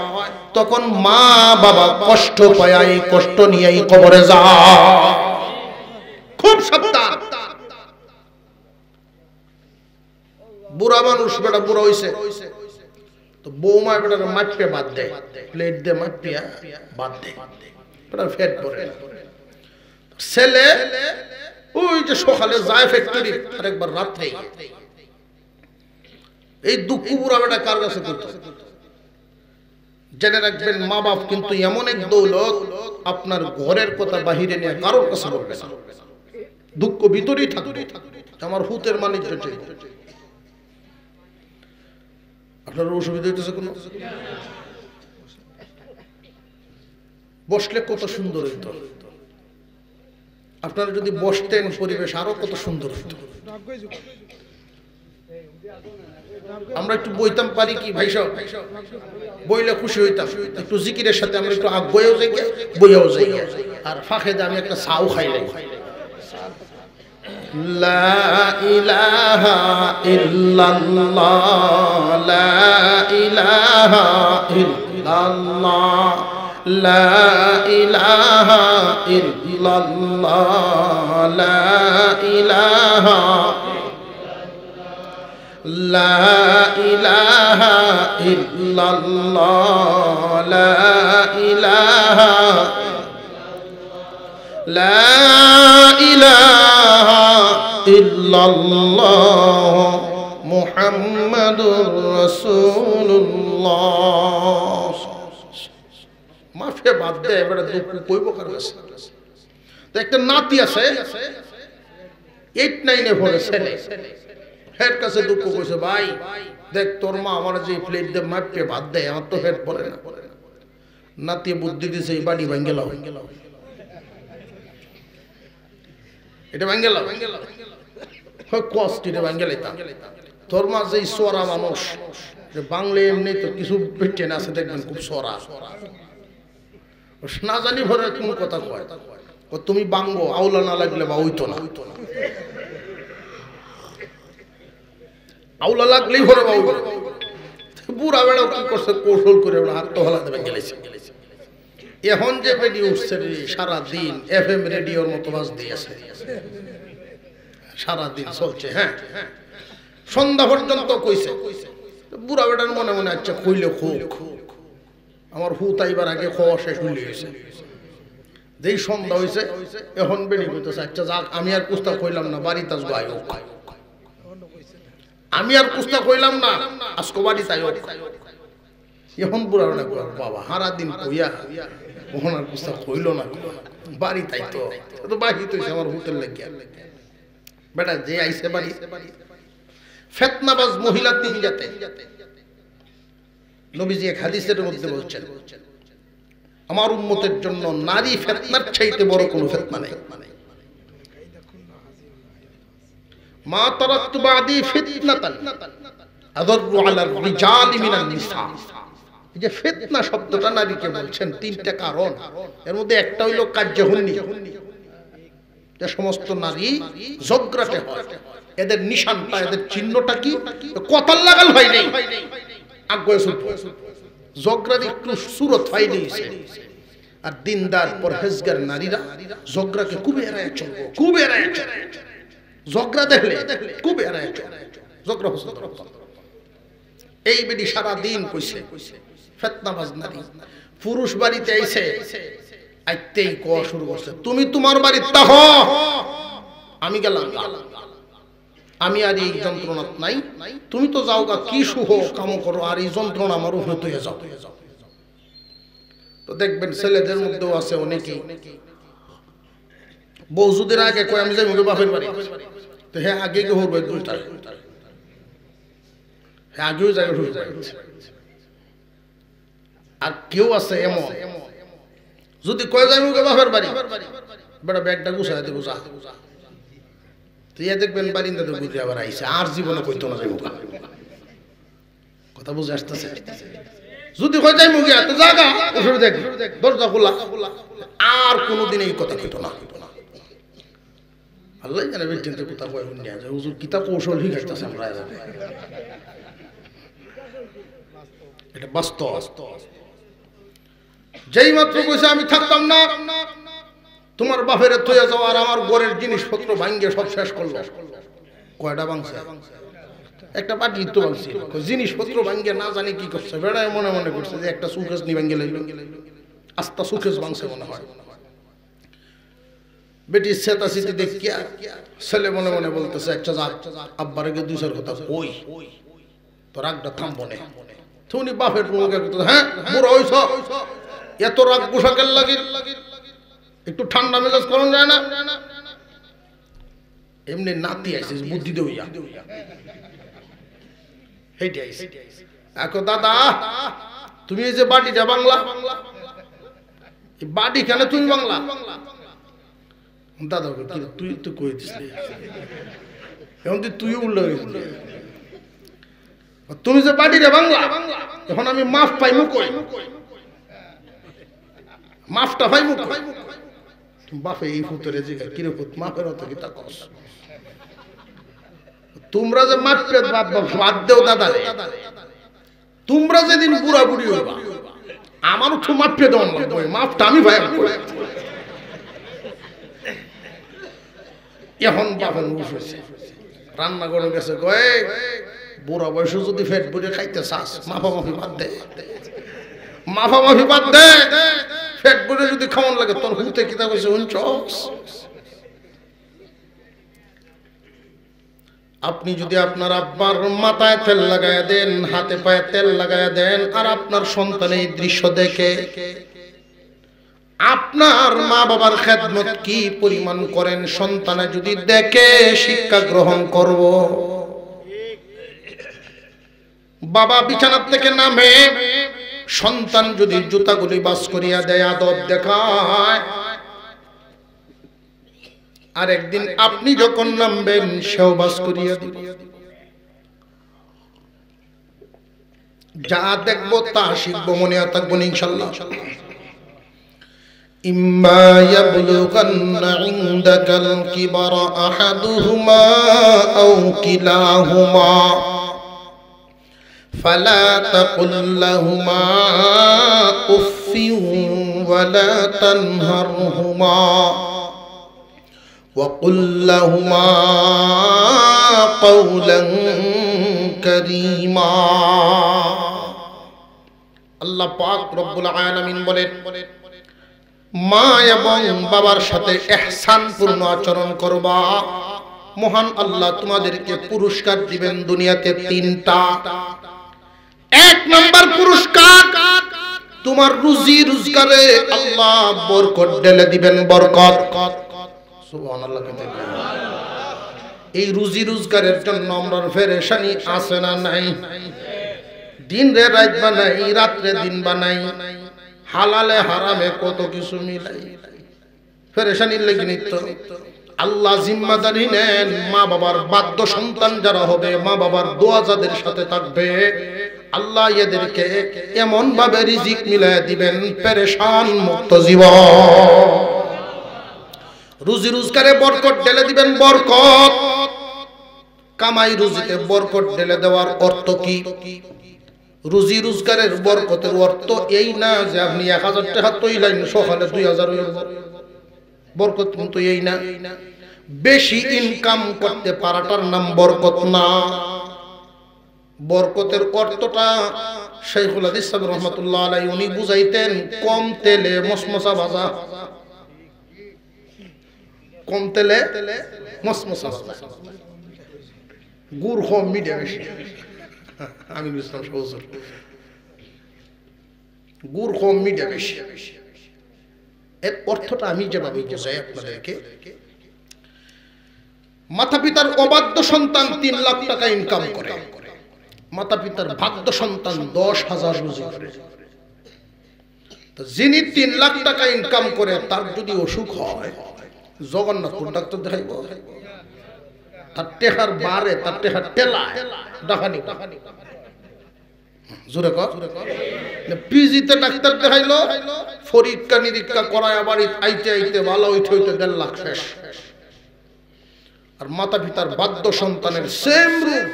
তখন মা বাবা কষ্ট পায়, এই কষ্ট নিয়েই কবরে যায়। খুব সাবধান। বুড়া মানুষ বেটা বুড়া হইছে তো বৌমা বেটার মাটিয়ে বাদ দেয়, প্লেট দিয়ে মাটিয়া বাদ দেয়, বেটার ফেট পড়ে। ছেলে ওই যে সকালে যায় ফ্যাক্টরি, আরেকবার রাত্রে। এই দুঃখ বুড়া বেটা কার কাছে করতে? জেনে রাখবেন, মা বাপ কিন্তু এমন এক দৌলত, আপনার ঘরের কথা বাহিরে নিয়ে কারোর কাছে বলবে না। দুঃখ ভিতরেই থাকবে। আমার হুতের বাণিজ্য চাই। আপনার অসুবিধা হইতেছে কোনো? বসলে কত সুন্দর হইতো। আপনারা যদি বসতেন, পরিবেশ আরো কত সুন্দর হইতো। আমরা একটু বইতাম পারি কি ভাই সব বইলে খুশি হইতাম একটু জিকিরের সাথে আমরা একটু বইও যাই বইও যাই আর ফাঁকে আমি একটা চাও খাইলাম লা ইলাহা ইল্লাল্লাহ লা ইলাহা ইল্লাল্লাহ লা ইলাহা ইল্লাল্লাহ লা ইলাহা লা ইলাহা ইল্লাল্লাহ লা ইলাহা লা ইলাহা ইল্লাল্লাহ মুহাম্মাদুর রাসূলুল্লাহ মাফে বাদ দে এবারে দুঃখ কইব কার কাছে তো একটা নাতি আছে 8-9 এ পড়ে ছেলে হেড কাছে দুঃখ কইছে ভাই দেখ তোর মা আমার যে প্লেট দে মাপে ভাত দেয় আমার তো হেড পড়ে না নাতি বুদ্ধি দিছে এই বাড়ি ভাঙে লাও এটা ভাঙে লাও হয় কষ্ট এটা ভাঙে লাইতাম তোর মা যে সোরা মানুষ যে বাংলা এমনি তো কিছু পেটেন আছে দেখবেন খুব সোরা না জানি ভরে কোন কথা কয় ও তুমি বাঙ্গো আউলা না লাগলে বা হইতো না আউলা লাগলেই ভরে বাবু বুড়া বেড়াও কি করছে কৌশল করে হাত তো হলাতে গেলেছে এখন যে রেডিও উঠছে সারাদিন FM রেডিওর মতো বাজ দিয়েছে সারাদিন চলছে হ্যাঁ সন্ধ্যা পর্যন্ত কইছে বুড়া বেড়ার মনে মনে আচ্ছা কইলে খুব আমার হুত আইবার আগে খাওয়া শেষ হয়ে গেছে যেই সন্ধ্যা হয়েছে এখন বেড়ে কইতেছে আচ্ছা যাক আমি আর কুস্তা কইলাম না বাড়িতে আসবো আয় আমি আর কুস্তা কইলাম না আজকে বাড়িতে আয় এখন বুড়া বেড়া বাবা সারা দিন কইয়া ওখান আর কুস্তা কইল না বাড়ি তাই তো বাড়ি তো আমার হুতের লাগিয়া বেটা যে আইসে বাড়ি ফিতনাবাজ মহিলা 3 জাতে নবীজি এক হাদিসের মধ্যে বলছেন আমার উম্মতের জন্য নারী ফিতনার চাইতে বড় কোনো ফিতনা নেই মা তারাকতু বাদি ফিতনাতান আযাররু আলার রিজালি মিনান নিসা এই যে ফিতনা শব্দটা নারীকে বলছেন 3টা কারণ এর মধ্যে একটা হইল কার্যহন্নি যে সমস্ত নারী জগরাটে হয় এদের নিশানটা এদের চিহ্নটা কি কতাল লাগাল হয় নাই আগ্রহ জগরার একটু সুরত ফাইলে হইছে আর দিনদার পরহেজগার নারীরা জগরাকে খুব এড়ায় চলবে খুব এড়ায় চলবে জগরা দেখলে খুব এড়ায় চলবে জগরা হোসেন এই বেডি সারা দিন কইছে ফিতনাবাজ নারী পুরুষ বাড়িতে আইছে আইতেই কোয়া শুরু করছে তুমি তোমার বাড়িতে তাহ আমি গেলাম আমি আর এই যন্ত্রণা নাই তুমি তো যাও গা কি সুখ কাম করো আর এই যন্ত্রণা আমার উপরে তুই যাও তো দেখবেন ছেলেদের মধ্যেও আছে অনেকেই বউজুদের আগে কয় আমি যাই মুখে বাপের বাড়ি তো হ্যাঁ আগে কে হরবে দুইটায় হ্যাঁ আগেও জায়গা ঢুকে যায় আর কেউ আছে এমন যদি কয় যাই মুখে বাপের বাড়ি বেটা ব্যাগটা গুছাই দেবো যা তুই দেখবেন বারিন্দাতে বুঝে আবার আইসে আর জীবনে কইতো না যাইব কথা বুঝে আসতেছে যদি হয়ে যাই মুখে তো জায়গা ওষুধ দেখ দরজা খোলা আর কোনোদিন এই কথা কইতো না আল্লাহ জানে বেটিনতে কথা কয় শুনিয়া যায় হুজুর কিতা কৌশল শিখাইতেছে আমরা এটা বাস্তব যেই মাত্র কইছে আমি থাকতাম না তোমার বাপের থইয়া যাও আর আমার ঘরের জিনিসপত্র ভাঙ্গে সব শেষ করলো কয়টা ভাঙছে একটা পাটি তো ভাঙছে জিনিসপত্র ভাঙ্গে না জানি কি করছে বেড়ায় মনে মনে করছে যে একটা সুকেশ নি ভাঙ্গে লাইল আস্তা সুকেশ ভাঙছে মনে হয় বেটি সেতা সিটি দেখিয়া ছেলে মনে মনে বলতেছে একটা যা আব্বারে গিয়ে 2-4 কথা কই তো রাগটা থামবো না তুমি বাপের মুখে হ্যাঁ বুড়ো হইছ এত রাগ পোশাকের লাগে একটু ঠান্ডা মেজাজ করন যায় না এমনি নাতি আইছিস বুদ্ধি দেউয়া হেইটি আইছে আকো দাদা তুমি এই যে বাড়িটা বাংলা এই বাড়ি কেন তুমি বাংলা দাদা তুই তো কই দিছিস এখন তুই উল্টো হইছিস তুমি যে বাড়ি রে বাংলা, এখন আমি মাফ পাইমু কই? মাফটা পাইমু কই? বাপে এই ফুতরে জিগা কিরে ফুত মাফের অত কি তা কস? তোমরা যে মাফ পে বাদ দেও দাদা রে, তোমরা যেদিন বুড়া বুড়ি হইবা আমার তো মাফ পে দেওয়া লাগবে, মাফটা আমি ভাই এখন বাপের উঠেছে রান্না করে গেছে কয়ে বুড়া বয়সে যদি ফেট বুড়ে খাইতে চাস মাফামাফি বাদ দে, মাফামাফি বাদ দে। ফেট বুড়ে যদি খাওয়ান লাগে তোর হুতে কিতা কইছে শুনছস? আপনি যদি আপনার আব্বার মাথায় তেল লাগায় দেন, হাতে পায়ে তেল লাগায় দেন, আর আপনার সন্তান এই দৃশ্য দেখে আপনার মা বাবার খেদমত কি পরিমাণ করেন, সন্তানে যদি দেখে শিক্ষা গ্রহণ করব। বাবা বিছানার থেকে নামে সন্তান যদি জুতাগুলি বাস করিয়া দেয়, আদব দেখায়, আর একদিন আপনি যখন নামবেন সেও বাস করিয়া দিবে। যা দেখবো তা শিখবো, মনে থাকবো ইনশাআল্লাহ। ইম্মা ইয়াবলুগান্না ইনদাকাল কিবারা আহাদুহুমা আও কিলাহুমা ফালা তাকুল লাহুমা উফফিন ওয়ালা তানহারহুমা وقل لهما قولا كريما। আল্লাহ পাক রব্বুল আলামিন বলেন, মা এবং বাবার সাথে ইহসানপূর্ণ আচরণ করবা। মহান আল্লাহ তোমাদেরকে পুরস্কার দিবেন দুনিয়াতে তিনটা। এক নাম্বার পুরস্কার, তোমার রুজি রোজগারে আল্লাহ বরকত ঢেলে দিবেন, বরকত। সুবহানাল্লাহ। এই রুজি রোজগারের জন্য আমরা পেরেশানি আছে না নাই? দিন রে রাত বানাই, রাত্রে দিন বানাই, হালালে হারামে কত কিছু মিলাই, পেরেশানির লেগে নিত্য। আল্লাহ জিম্মাদারি নেন, মা বাবার বাধ্য সন্তান যারা হবে, মা বাবার দোয়া যাদের সাথে থাকবে, আল্লাহ এদেরকে এমন ভাবে রিজিক মিলাই দিবেন, পেরেশান মুক্ত জীবন। রুজি রোজগারে বরকত ঢেলে দিবেন, বরকত। কামাই রুজিতে বরকত ঢেলে দেওয়ার অর্থ কি? রুজি রোজগারের বরকতের অর্থ এই না যে আপনি 1000 টাকা তৈলাইন সকালে 2000 হইল, বরকত কিন্তু এই না। বেশি ইনকাম করতে পারাটার নাম বরকত না। বরকতের অর্থটা শাইখুল হাদিস সাহেব রাহমাতুল্লাহ আলাইহি উনি বুঝাইতেন, কম তেলে মসমসা ভাজা, কম তেলে মসমসা ভাজা, গুড় কম মিডিয়া বেশি। আমি বুঝতাম সহজ, গুড় কম মিডিয়া বেশি। এর অর্থটা আমি যেভাবে বোঝাই আপনাদেরকে, মাতা পিতার অবাধ্য সন্তান 3 লাখ টাকা ইনকাম করে, মাতা পিতার বাধ্য সন্তান 10,000 রুজি করে। তো যিনি 3 লাখ টাকা ইনকাম করে তার যদি অসুখ হয়, জগন্নাথপুর ডাক্তার দেখাইব, তার টেহার বারে, তার টেহার টেলায় ডাকানি জোরে কর। পিজিতে ডাক্তার দেখাইলো, পরীক্ষা নিরীক্ষা করায় আবার আইতে আইতে ভালো হইতে হইতে 1.5 লাখ শেষ। আর মাতা পিতার বাধ্য সন্তানের সেম রোগ,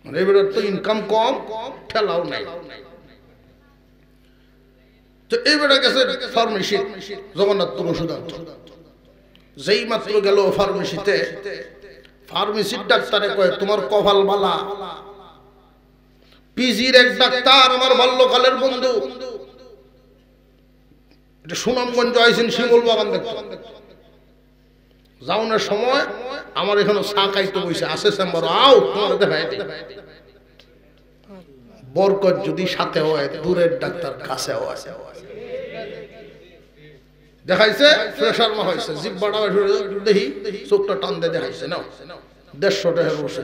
এবারে তো ইনকাম কম, ঠেলাও নাই। তো এবারে গেছে ফার্মেসি, জগন্নাথপুর ওষুধ আনতে। যেই মাত্র গেল ফার্মেসিতে, ফার্মেসির ডাক্তারে কয় তোমার কপাল বালা, পিজির এক ডাক্তার আমার বাল্যকালের বন্ধু, এটা সুনামগঞ্জ আইছেন শিমুল বাগান দেখতে। যাওয়ার সময় আমার এখানে চা খাইতে বসে আছে, চেম্বার আও তোমার দেখাই দিই। বরকত যদি সাথে হয়, দূরের ডাক্তার কাছে হয়। দেখাইছে প্রেশার মা হয়েছে, জিব্বাটা দেখি চোখটা টান দিয়ে দেখাইছে, নাও 150 টাকা বসে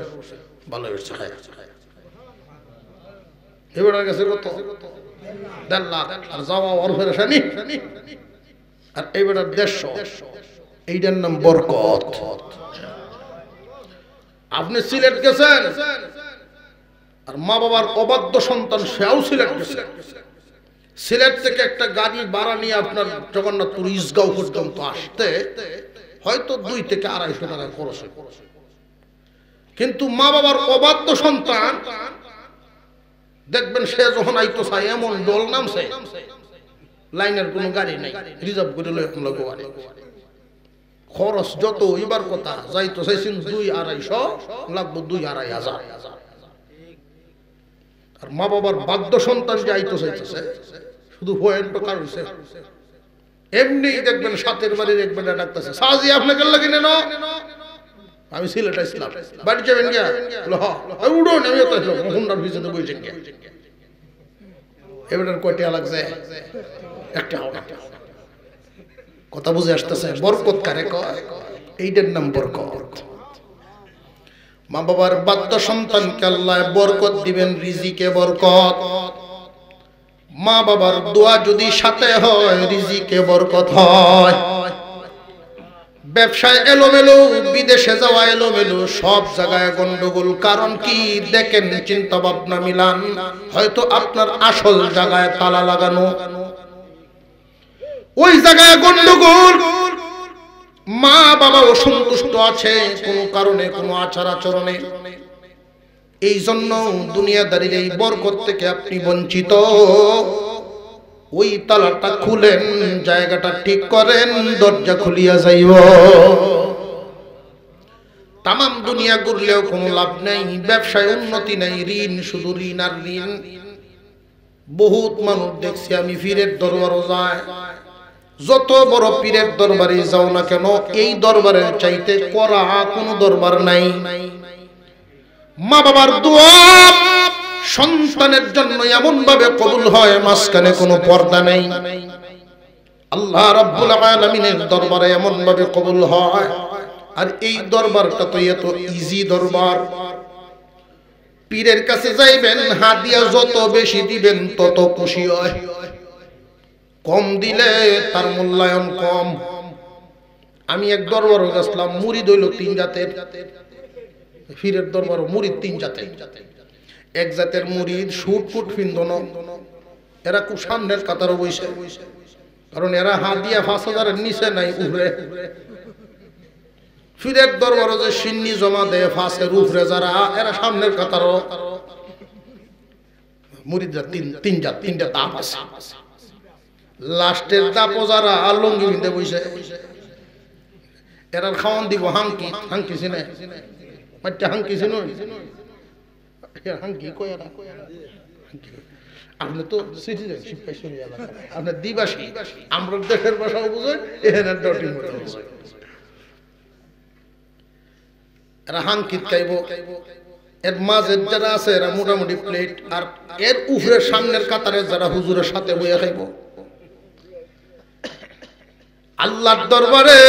ভালো হয়েছে। এবার গেছে কত 1.5 লাখ, আর যাওয়া ওর পেরেশানি, আর এবার 150। এইটার নাম বরকত। আপনি সিলেট গেছেন, আর মা বাবার অবাধ্য সন্তান সেও সিলেট গেছে, সিলেট থেকে একটা গাড়ি ভাড়া নিয়ে আপনার জগন্নাথপুর ইসগাঁও পর্যন্ত আসতে হয়তো 2 থেকে 250 টাকা খরচ হয়। কিন্তু মা বাবার অবাধ্য সন্তান দেখবেন সে যখন আইতো চাই এমন ডল নামছে, লাইনের কোনো গাড়ি নাই, রিজার্ভ করে লই আমরা গোয়ারে। খরচ যত এবার কথা যাইতো চাইছেন 2-250 লাগবো 2-2.5 হাজার। আর মা বাবার বাধ্য সন্তান যে আইতো চাইতেছে শুধু পয়েন্ট কার হইছে, এমনি দেখবেন সাথের বাড়ি দেখবেন ডাকতেছে সাজি আপনাকে লাগে না, আমি সিলেট আসলাম বাড়ি যাবেন গিয়া উড়ো নেমে তো হুন্ডার ভিতরে বইছেন গিয়া। এবার কয়টা লাগছে একটা কথা বুঝে আসতেছে। বরকত কারে কয়? এইটার নাম বরকত। মা বাবার বাধ্য সন্তানকে আল্লাহ বরকত দিবেন, রিজিকে বরকত। মা বাবার দোয়া যদি সাথে হয় রিজিকে বরকত হয়। ব্যবসায় এলোমেলো, বিদেশে যাওয়া এলোমেলো, সব জায়গায় গন্ডগোল। কারণ কি? দেখেন চিন্তা ভাবনা মিলান, হয়তো আপনার আসল জায়গায় তালা লাগানো, ওই জায়গায় গন্ডগোল। মা বাবা অসন্তুষ্ট আছে কোনো কারণে, কোনো আচার আচরণে। এই জন্য দুনিয়াদারির এই বরকত থেকে আপনি বঞ্চিত। ওই তালাটা খুলেন, জায়গাটা ঠিক করেন, দরজা খুলিয়া যাইব। তামাম দুনিয়া ঘুরলেও কোনো লাভ নাই, ব্যবসায় উন্নতি নাই, ঋণ শুধু ঋণ আর ঋণ। বহুত মানুষ দেখছি আমি পীরের দরবারও যায়, যত বড় পীরের দরবারে যাও না কেন এই দরবারের চাইতে করা কোনো দরবার নাই। মা বাবার দোয়া সন্তানের জন্য এমন ভাবে কবুল হয়, মাঝখানে কোনো পর্দা নেই। আল্লাহ রাব্বুল আলামিনের দরবারে এমন ভাবে কবুল হয়। আর এই দরবারটা তো এত ইজি দরবার। পীরের কাছে যাইবেন, হাদিয়া যত বেশি দিবেন তত খুশি হয়, কম দিলে তার মূল্যায়ন কম। আমি এক দরবার গেছিলাম, মুরিদ হইল 3 জাতের। পীরের দরবার মুরিদ 3 জাতের। এক জাতের মুরিদ শুট ফুট ফিন্দন, এরা খুব সামনের কাতারও বইছে, কারণ এরা হাদিয়া 5000-এর নিচে নাই, উপরে। পীরের দরবারও যে সিন্নি জমা দেয় 5-এর উপরে যারা, এরা সামনের কাতারও। মুরিদরা 3 জাত, 3টা দাপ আছে। লাস্টের দাপও যারা লঙ্গি বিন্দে বইছে, এরার খাওয়ান দিব হাঙ্কি। হাঙ্কি চিনে? বাচ্চা হাঙ্কি চিনো? হাঙ্কি কয় এরা? আপনি তো সিটিজেনশিপ পাইছেন, আপনি দিবাসী, আমরা দেশের ভাষাও বুঝেন, এখানে ডটিং বুঝেন। এরা হাঙ্কিত খাইব। এর মাঝের যারা আছে এরা মোটামুটি প্লেট, আর এর উপরে সামনের কাতারে যারা হুজুরের সাথে বইয়া খাইব। আল্লাহর দরবারে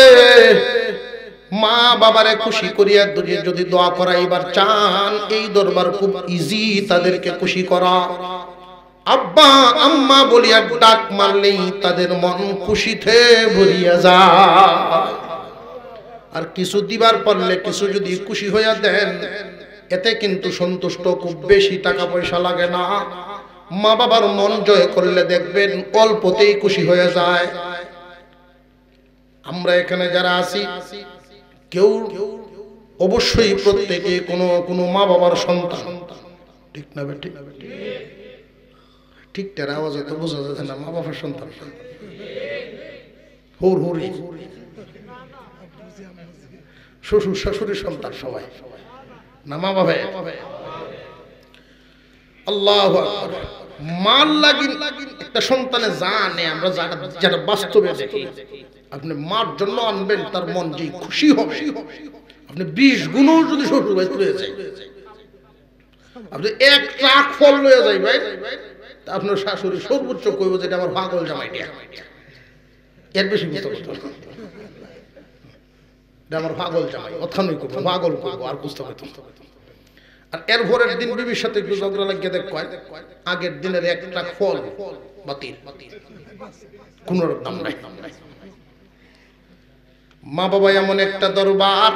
মা বাবারে খুশি করিয়া যদি দোয়া করাইবার চান, এই দরবার খুব ইজি তাদেরকে খুশি করা। আব্বা আম্মা বলিয়া ডাক মারলেই তাদের মন খুশিতে ভরিয়া যায়। আর কিছু দিবার পারলে, কিছু যদি খুশি হইয়া দেন, এতে কিন্তু সন্তুষ্ট, খুব বেশি টাকা পয়সা লাগে না। মা বাবার মন জয় করলে দেখবেন অল্পতেই খুশি হয়ে যায়। আমরা এখানে যারা আছি কেউ অবশ্যই প্রত্যেকে কোনো মা বাবার সন্তান, ঠিক না বেটি? ঠিক তার আওয়াজে তো বোঝা যাচ্ছে না মা বাবার সন্তান। হুর হুরি শ্বশুর শাশুড়ির সন্তান সবাই না মা বাবা। আল্লাহু আকবার। মাল লাগিন একটা সন্তানে জানে, আমরা যারা বাস্তবে দেখি, আপনি মার জন্য আনবেন, তার মন যে খুশি হবে। আপনি 20 গুণও যদি শ্বশুর বাড়িতে লয়ে যায়, আপনি 1 ট্রাক ফল লয়ে যাই ভাই, আপনার শাশুড়ি সর্বোচ্চ কইব যেটা আমার পাগল জামাই দিয়া, এর বেশি বুঝতে পারতো আমার পাগল জামাই, অথানুই করবো, পাগল করবো, আর বুঝতে পারতো। আর এর ভোরের দিন বিবির সাথে একটু ঝগড়া লাগিয়ে দেখ, আগের দিনের 1 ট্রাক ফল বাতিল, কোন দাম নাই। মা বাবা এমন একটা দরবার,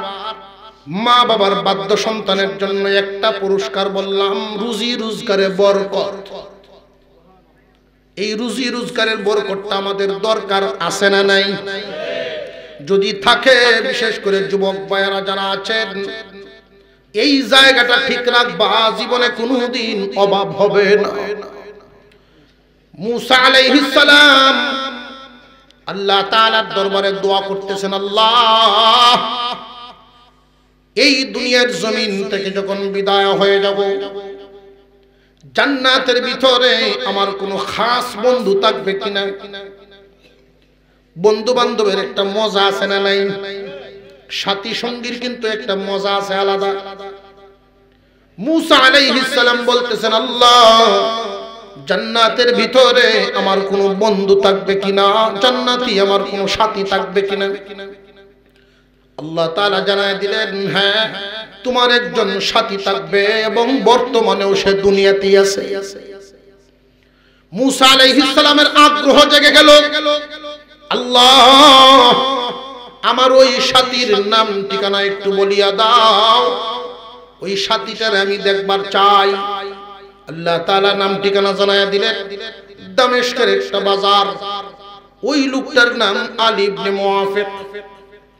মা বাবার বাধ্য সন্তানের জন্য একটা পুরস্কার বললাম, রুজি রোজগারে বরকত। এই রুজি রোজগারের বরকতটা আমাদের দরকার আছে না নাই? যদি থাকে, বিশেষ করে যুবক ভাইয়েরা যারা আছেন, এই জায়গাটা ঠিক রাখবা, জীবনে কোনোদিন অভাব হবে না। মুসা আলাইহিস সালাম আল্লাহ তাআলার দরবারে দোয়া করতেছেন, আল্লাহ এই দুনিয়ার জমিন থেকে যখন বিদায় হয়ে যাব, জান্নাতের ভিতরে আমার কোনো খাস বন্ধু থাকবে কিনা? বন্ধু বান্ধবের একটা মজা আছে না নাই? সাথী সঙ্গীর কিন্তু একটা মজা আছে আলাদা। মুসা আলাইহিস সালাম বলতেছেন, আল্লাহ জান্নাতের ভিতরে আমার কোনো বন্ধু থাকবে কিনা, জান্নাতি আমার কোনো সাথী থাকবে কিনা? আল্লাহ তাআলা জানায় দিলেন, হ্যাঁ তোমার একজন সাথী থাকবে এবং বর্তমানেও সে দুনিয়াতেই আছে। মুসা আলাইহিস সালামের আগ্রহ জেগে গেল, আল্লাহ আমার ওই সাথীর নাম ঠিকানা একটু বলিয়া দাও, ওই সাথীটার আমি দেখবার চাই। আল্লাহ তাআলা নাম ঠিকানা জানায়া দিলেন, দামেস্কের একটা বাজার, ওই লোকটার নাম আলী ইবনে মুআফিক।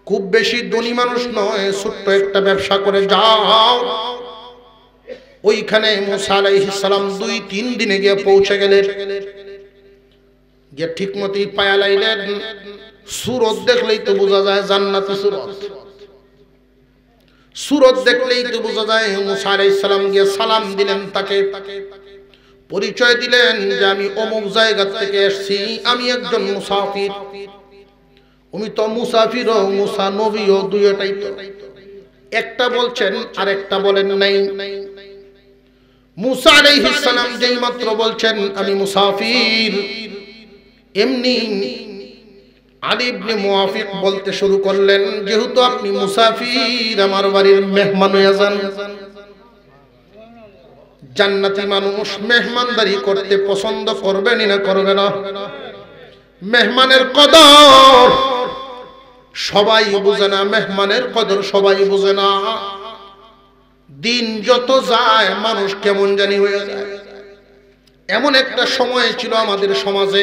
খুব বেশি ধনী মানুষ নয়, ছোট্ট একটা ব্যবসা করে যাও। ওইখানে মুসা আলাইহিস সালাম 2-3 দিনে গিয়ে পৌঁছে গেলেন। গিয়ে ঠিক মতোই পায়া লাইলেন। সূরত দেখলেই তো বোঝা যায় জান্নাতি সূরত, সূরত দেখলেই তো বোঝা যায়। মুসা আলাইহিস সালাম গিয়ে সালাম দিলেন, তাকে পরিচয় দিলেন যে আমি অমুক জায়গা থেকে এসেছি, আমি একজন মুসাফির। উনি তো মুসাফিরও মুসা নবীও দুইটাই তো, একটা বলছেন আর একটা বলেন নাই। মুসা আলাইহিস সালাম যেই মাত্র বলছেন আমি মুসাফির, এমনি আলী ইবনে মুআফিক বলতে শুরু করলেন, যেহেতু আপনি মুসাফির, আমার বাড়ির মেহমান হয়ে যান। জান্নাতি মানুষ মেহমানদারি করতে পছন্দ করবেন না করবে না? মেহমানের কদর সবাই বুঝে না, মেহমানের কদর সবাই বুঝে না। দিন যত যায় মানুষ কেমন জানি হয়ে যায়। এমন একটা সময় ছিল আমাদের সমাজে,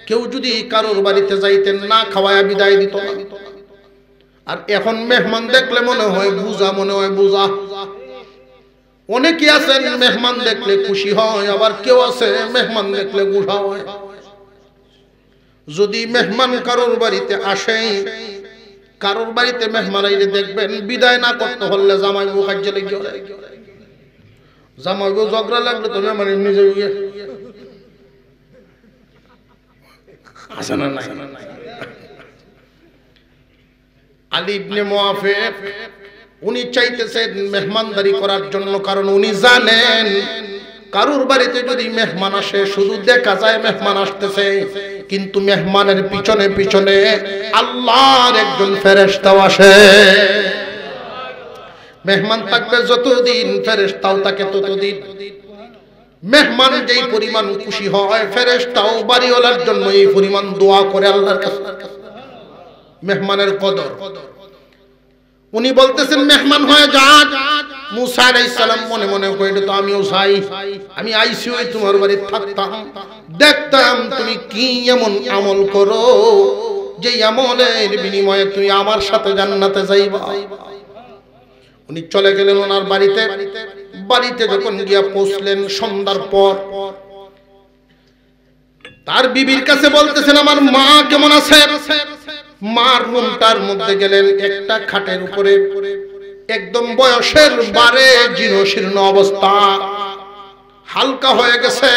কেউ যদি কারোর বাড়িতে যাইতেন না খাওয়ায়া বিদায় দিত না। আর এখন মেহমান দেখলে মনে হয় বুঝা, মনে হয় বুঝা। অনেকে আছেন মেহমান দেখলে খুশি হয়, আবার কেউ আছে মেহমান দেখলে গুড়া হয়। যদি মেহমান কারোর বাড়িতে আসে, কারোর বাড়িতে মেহমান আইলে দেখবেন বিদায় না করতে হলে জামাইবু কাজে লেগে, জামাইবু ঝগড়া লাগলে তো মেহমান নিজে গিয়ে আসে না। আলী ইবনে মুআফিক উনি চাইতেছেন মেহমানদারি করার জন্য, কারণ উনি জানেন কারোর বাড়িতে যদি মেহমান আসে শুধু দেখা যায় মেহমান আসতেছে, কিন্তু মেহমানের পিছনে পিছনে আল্লাহর একজন ফেরেশতাও আসে। মেহমান থাকবে যতদিন, ফেরেশতাও থাকে ততদিন। মেহমান যেই পরিমাণ খুশি হয়, ফেরেশতাও বাড়িওয়ালার জন্য এই পরিমাণ দোয়া করে আল্লাহর কাছে। মেহমানের কদর। উনি বলতেছেন মেহমান হয়ে যান। মুসা আলাইহিস সালাম মনে মনে কইলো, তো আমিও চাই, আমি আইসি ওই তোমার বাড়ি থাকতাম, দেখতাম তুমি কি এমন আমল করো যে আমলের বিনিময়ে তুমি আমার সাথে জান্নাতে যাইবা। উনি চলে গেলেন ওনার বাড়িতে। বাড়িতে যখন গিয়া পৌঁছলেন সন্ধ্যার পর, তার বিবির কাছে বলতেছেন আমার মা কেমন আছে। মার রুমটার মধ্যে গেলেন, একটা খাটের উপরে একদম বয়সের বারে জীর্ণ শীর্ণ অবস্থা, হালকা হয়ে গেছে।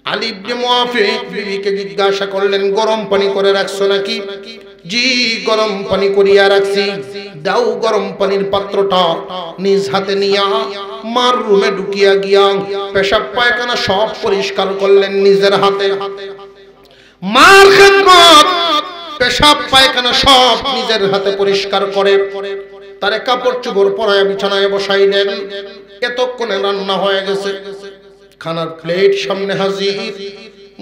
আলী ইবনে মুআফিক বিবিকে জিজ্ঞাসা করলেন, গরম পানি করে রাখছো নাকি? জি গরম পানি করিয়া রাখছি। দাও গরম পানির পাত্রটা। নিজ হাতে নিয়া মার রুমে ঢুকিয়া গিয়া পেশাব পায়খানা সব পরিষ্কার করলেন নিজের হাতে। মার খেদমত, পেশাব পায়খানা সব নিজের হাতে পরিষ্কার করে তারে কাপড় চোপড় পরায়া বিছানায় বসাইলেন। এতক্ষণে রান্না হয়ে গেছে, খানার প্লেট সামনে হাজির।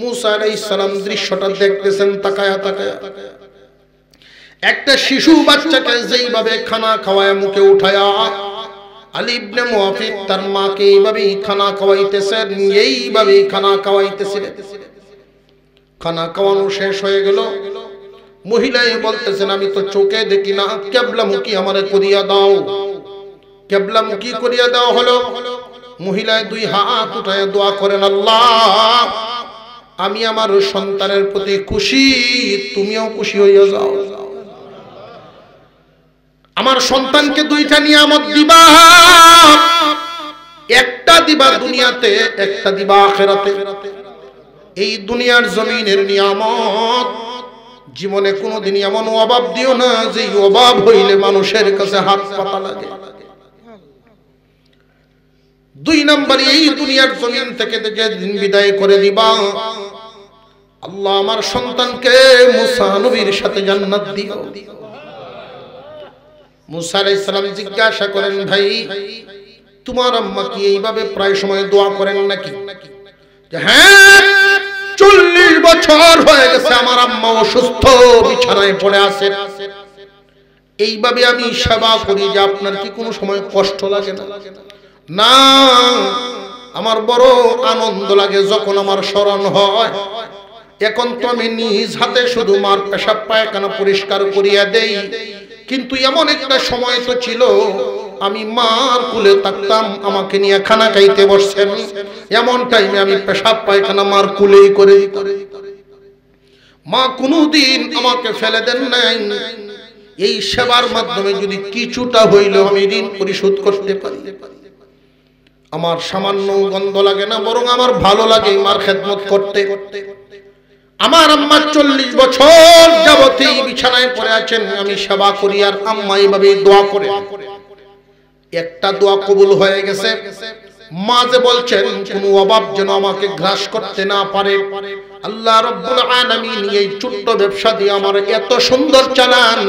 মুসা আলাইহিস সালাম দৃশ্যটা দেখতেছেন তাকায়া তাকায়া। একটা শিশু বাচ্চাকে যেইভাবে খানা খাওয়ায় মুখে উঠায়া আলী ইবনে মুয়াফিক তার মাকে এইভাবেই খানা খাওয়াইতেছেন, এইভাবেই খানা খাওয়াইতেছিলেন। খানা খাওয়ানো শেষ হয়ে গেল, মহিলাই বলতেছেন আমি তো চোখে দেখি না, কিবলামুখী আমারে করিয়া দাও। কিবলামুখী করিয়া দেওয়া হলো। মহিলায় দুই হাত উঠায় দোয়া করেন, আল্লাহ আমি আমার সন্তানের প্রতি খুশি, তুমিও খুশি হইয়া যাও। আমার সন্তানকে দুইটা নিয়ামত দিবা, একটা দিবা দুনিয়াতে, একটা দিবা আখিরাতে। এই দুনিয়ার জমিনের নিয়ামত জীবনে কোনোদিন এমন অভাব দিও না যে অভাব হইলে মানুষের কাছে হাত পাতা লাগে। দুই নম্বর, এই দুনিয়ার জমিন থেকে যেদিন বিদায় করে দিবা, আল্লাহ আমার সন্তানকে মুসা নবীর সাথে জান্নাত দিও। মুসা আলাইহিস সালাম জিজ্ঞাসা করেন, ভাই তোমার আম্মা কি এইভাবে প্রায় সময় দোয়া করেন নাকি? হ্যাঁ, 40 বছর হয়ে গেছে আমার আম্মা অসুস্থ, বিছানায় পড়ে আছে, এইভাবে আমি সেবা করি যে আপনার কি কোনো সময় কষ্ট লাগে না? না, আমার বড় আনন্দ লাগে যখন আমার স্মরণ হয়। এখন তো আমি নিজ হাতে শুধু মার পেশাব পায়খানা পরিষ্কার করিয়া দেই, কিন্তু এমন একটা সময় তো ছিল আমি মার কুলে থাকতাম, আমাকে নিয়ে খানা খাইতে বসছেন, এমন টাইমে আমি পেশাব পায়খানা মার কুলেই করে দিতাম। মা কোনোদিন আমাকে ফেলে দেন নাই। এই সেবার মাধ্যমে যদি কিছুটা হইলেও আমি ঋণ পরিশোধ করতে পারি, আমার সামান্য গন্ধ লাগে না, বরং আমার ভালো লাগে মার খেদমত করতে। আমার আম্মা 40 বছর যাবত এই বিছানায় পড়ে আছেন, আমি সেবা করি আর আম্মা এইভাবে দোয়া করে। একটা দোয়া কবুল হয়ে গেছে। মা যে বলছেন কোনো অভাব যেন আমাকে গ্রাস করতে না পারে। আল্লাহ রাব্বুল আলামিন এই ছোট্ট ব্যবসা দিয়ে আমার এত সুন্দর চালান,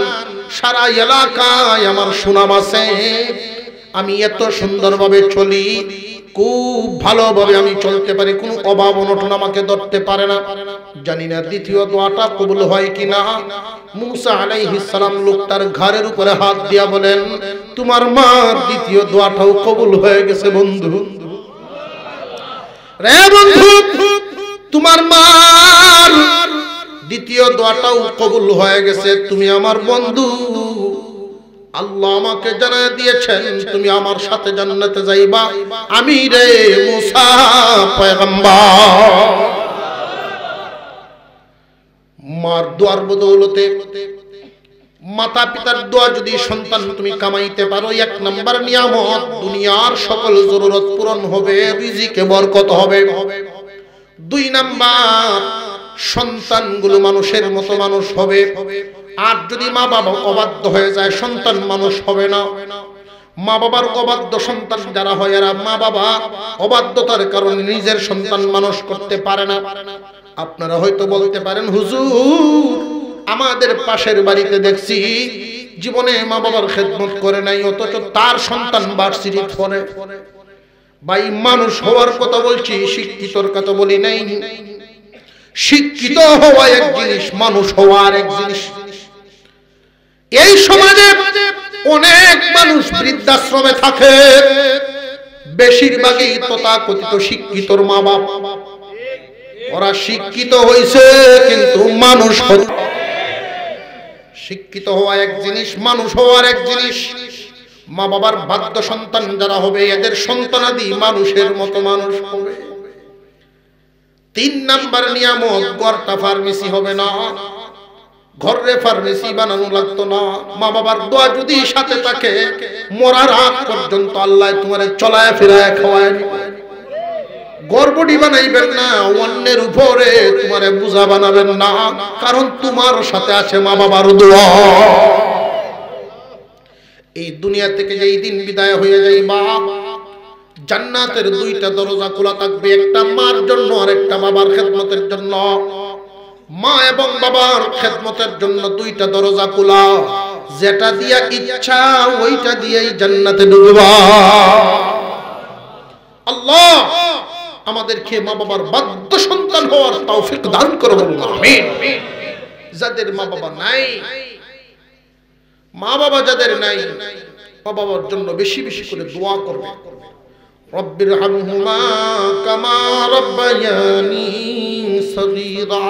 সারা এলাকায় আমার সুনাম আছে, আমি এত সুন্দরভাবে চলি, খুব ভালোভাবে আমি চলতে পারি, কোনো অভাব অনটন আমাকে ধরতে পারে না। জানি না দ্বিতীয় দোয়াটা কবুল হয় কিনা। মুসা আলাইহিস সালাম লোকটার ঘাড়ের উপরে হাত দিয়া বলেন, তোমার মার দ্বিতীয় দোয়াটাও কবুল হয়ে গেছে বন্ধু। রে বন্ধু, তোমার মার দ্বিতীয় দোয়াটাও কবুল হয়ে গেছে, তুমি আমার বন্ধু। আল্লাহ আমাকে জানায় দিয়েছেন তুমি আমার সাথে জান্নাতে যাইবা, আমি রে মুসা পয়গম্বর। মার দোয়ার বদৌলতে, মাতা পিতার দোয়া যদি সন্তান তুমি কামাইতে পারো, 1 নাম্বার নিয়ামত, দুনিয়ার সকল জরুরত পূরণ হবে, রিজিকে বরকত হবে। 2 নাম্বার, সন্তানগুলো মানুষের মতো মানুষ হবে। আর যদি মা বাবা অবাধ্য হয়ে যায়, সন্তান মানুষ হবে না। মা বাবার অবাধ্য সন্তান যারা হয়, এরা মা বাবা অবাধ্যতার কারণে নিজের সন্তান মানুষ করতে পারে না। আপনারা হয়তো বলতে পারেন, হুজুর আমাদের পাশের বাড়িতে দেখছি জীবনে মা বাবার খেদমত করে নাই, অথচ তার সন্তান ভার্সিটি পড়ে। ভাই, মানুষ হওয়ার কথা বলছি, শিক্ষিতর কথা বলি নাই। শিক্ষিত হওয়া এক জিনিস, মানুষ হওয়া আর এক জিনিস। এই সমাজে অনেক মানুষ বৃদ্ধাশ্রমে থাকে, বেশিরভাগই তথাকথিত শিক্ষিতর মা বাপ। ওরা শিক্ষিত হয়েছে কিন্তু মানুষ। শিক্ষিত হওয়া এক জিনিস, মানুষ হওয়ার এক জিনিস। মা বাবার বাধ্য সন্তান যারা হবে, এদের সন্তানাদি মানুষের মতো মানুষ হবে। 3 নাম্বার নিয়ামত, ঘরটা ফার্মেসি হবে না, ঘরে ফার্মেসি বানানো লাগতো না। মা বাবার দোয়া যদি সাথে থাকে, মরার আগ পর্যন্ত আল্লাহ তোমারে চলায় ফিরায় খাওয়ায়। গর্বটি বানাইবেন না, অন্যের উপরে তোমারে বোঝা বানাবেন না, কারণ তোমার সাথে আছে মা বাবার দোয়া। এই দুনিয়া থেকে যেই দিন বিদায় হয়ে যাইবা, জান্নাতের 2টা দরজা খোলা থাকবে, একটা মার জন্য আর একটা বাবার খেদমতের জন্য। মা এবং বাবার খেদমতের জন্য 2টা দরজা খোলা, যেটা দিয়া ইচ্ছা ওইটা দিয়েই জান্নাতে ঢুকবা। আল্লাহ আমাদেরকে মা বাবার বাধ্য সন্তান হওয়ার তৌফিক দান করুন, আমিন। যাদের মা বাবা নাই, মা বাবা যাদের নাই, মা বাবার জন্য বেশি বেশি করে দোয়া করবে। রব্বির হামহুমা কামা রাব্বায়ানি সগীরা।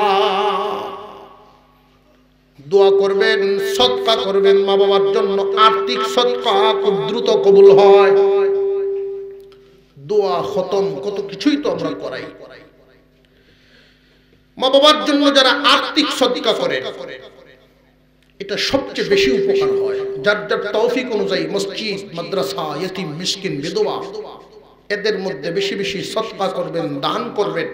দোয়া করবেন, সদকা করবেন মা বাবার জন্য। আর্থিক সদকা খুব দ্রুত কবুল হয়। দোয়া, খতম, কত কিছুই তো আমরা করাই। মা বাবার জন্য যারা আর্থিক সদকা করে, এটা সবচেয়ে বেশি উপকার হয়। যার যার তৌফিক অনুযায়ী মসজিদ, মাদ্রাসা, ইতিম, মিসকিন, বিধবা, এদের মধ্যে বেশি বেশি সদকা করবেন, দান করবেন।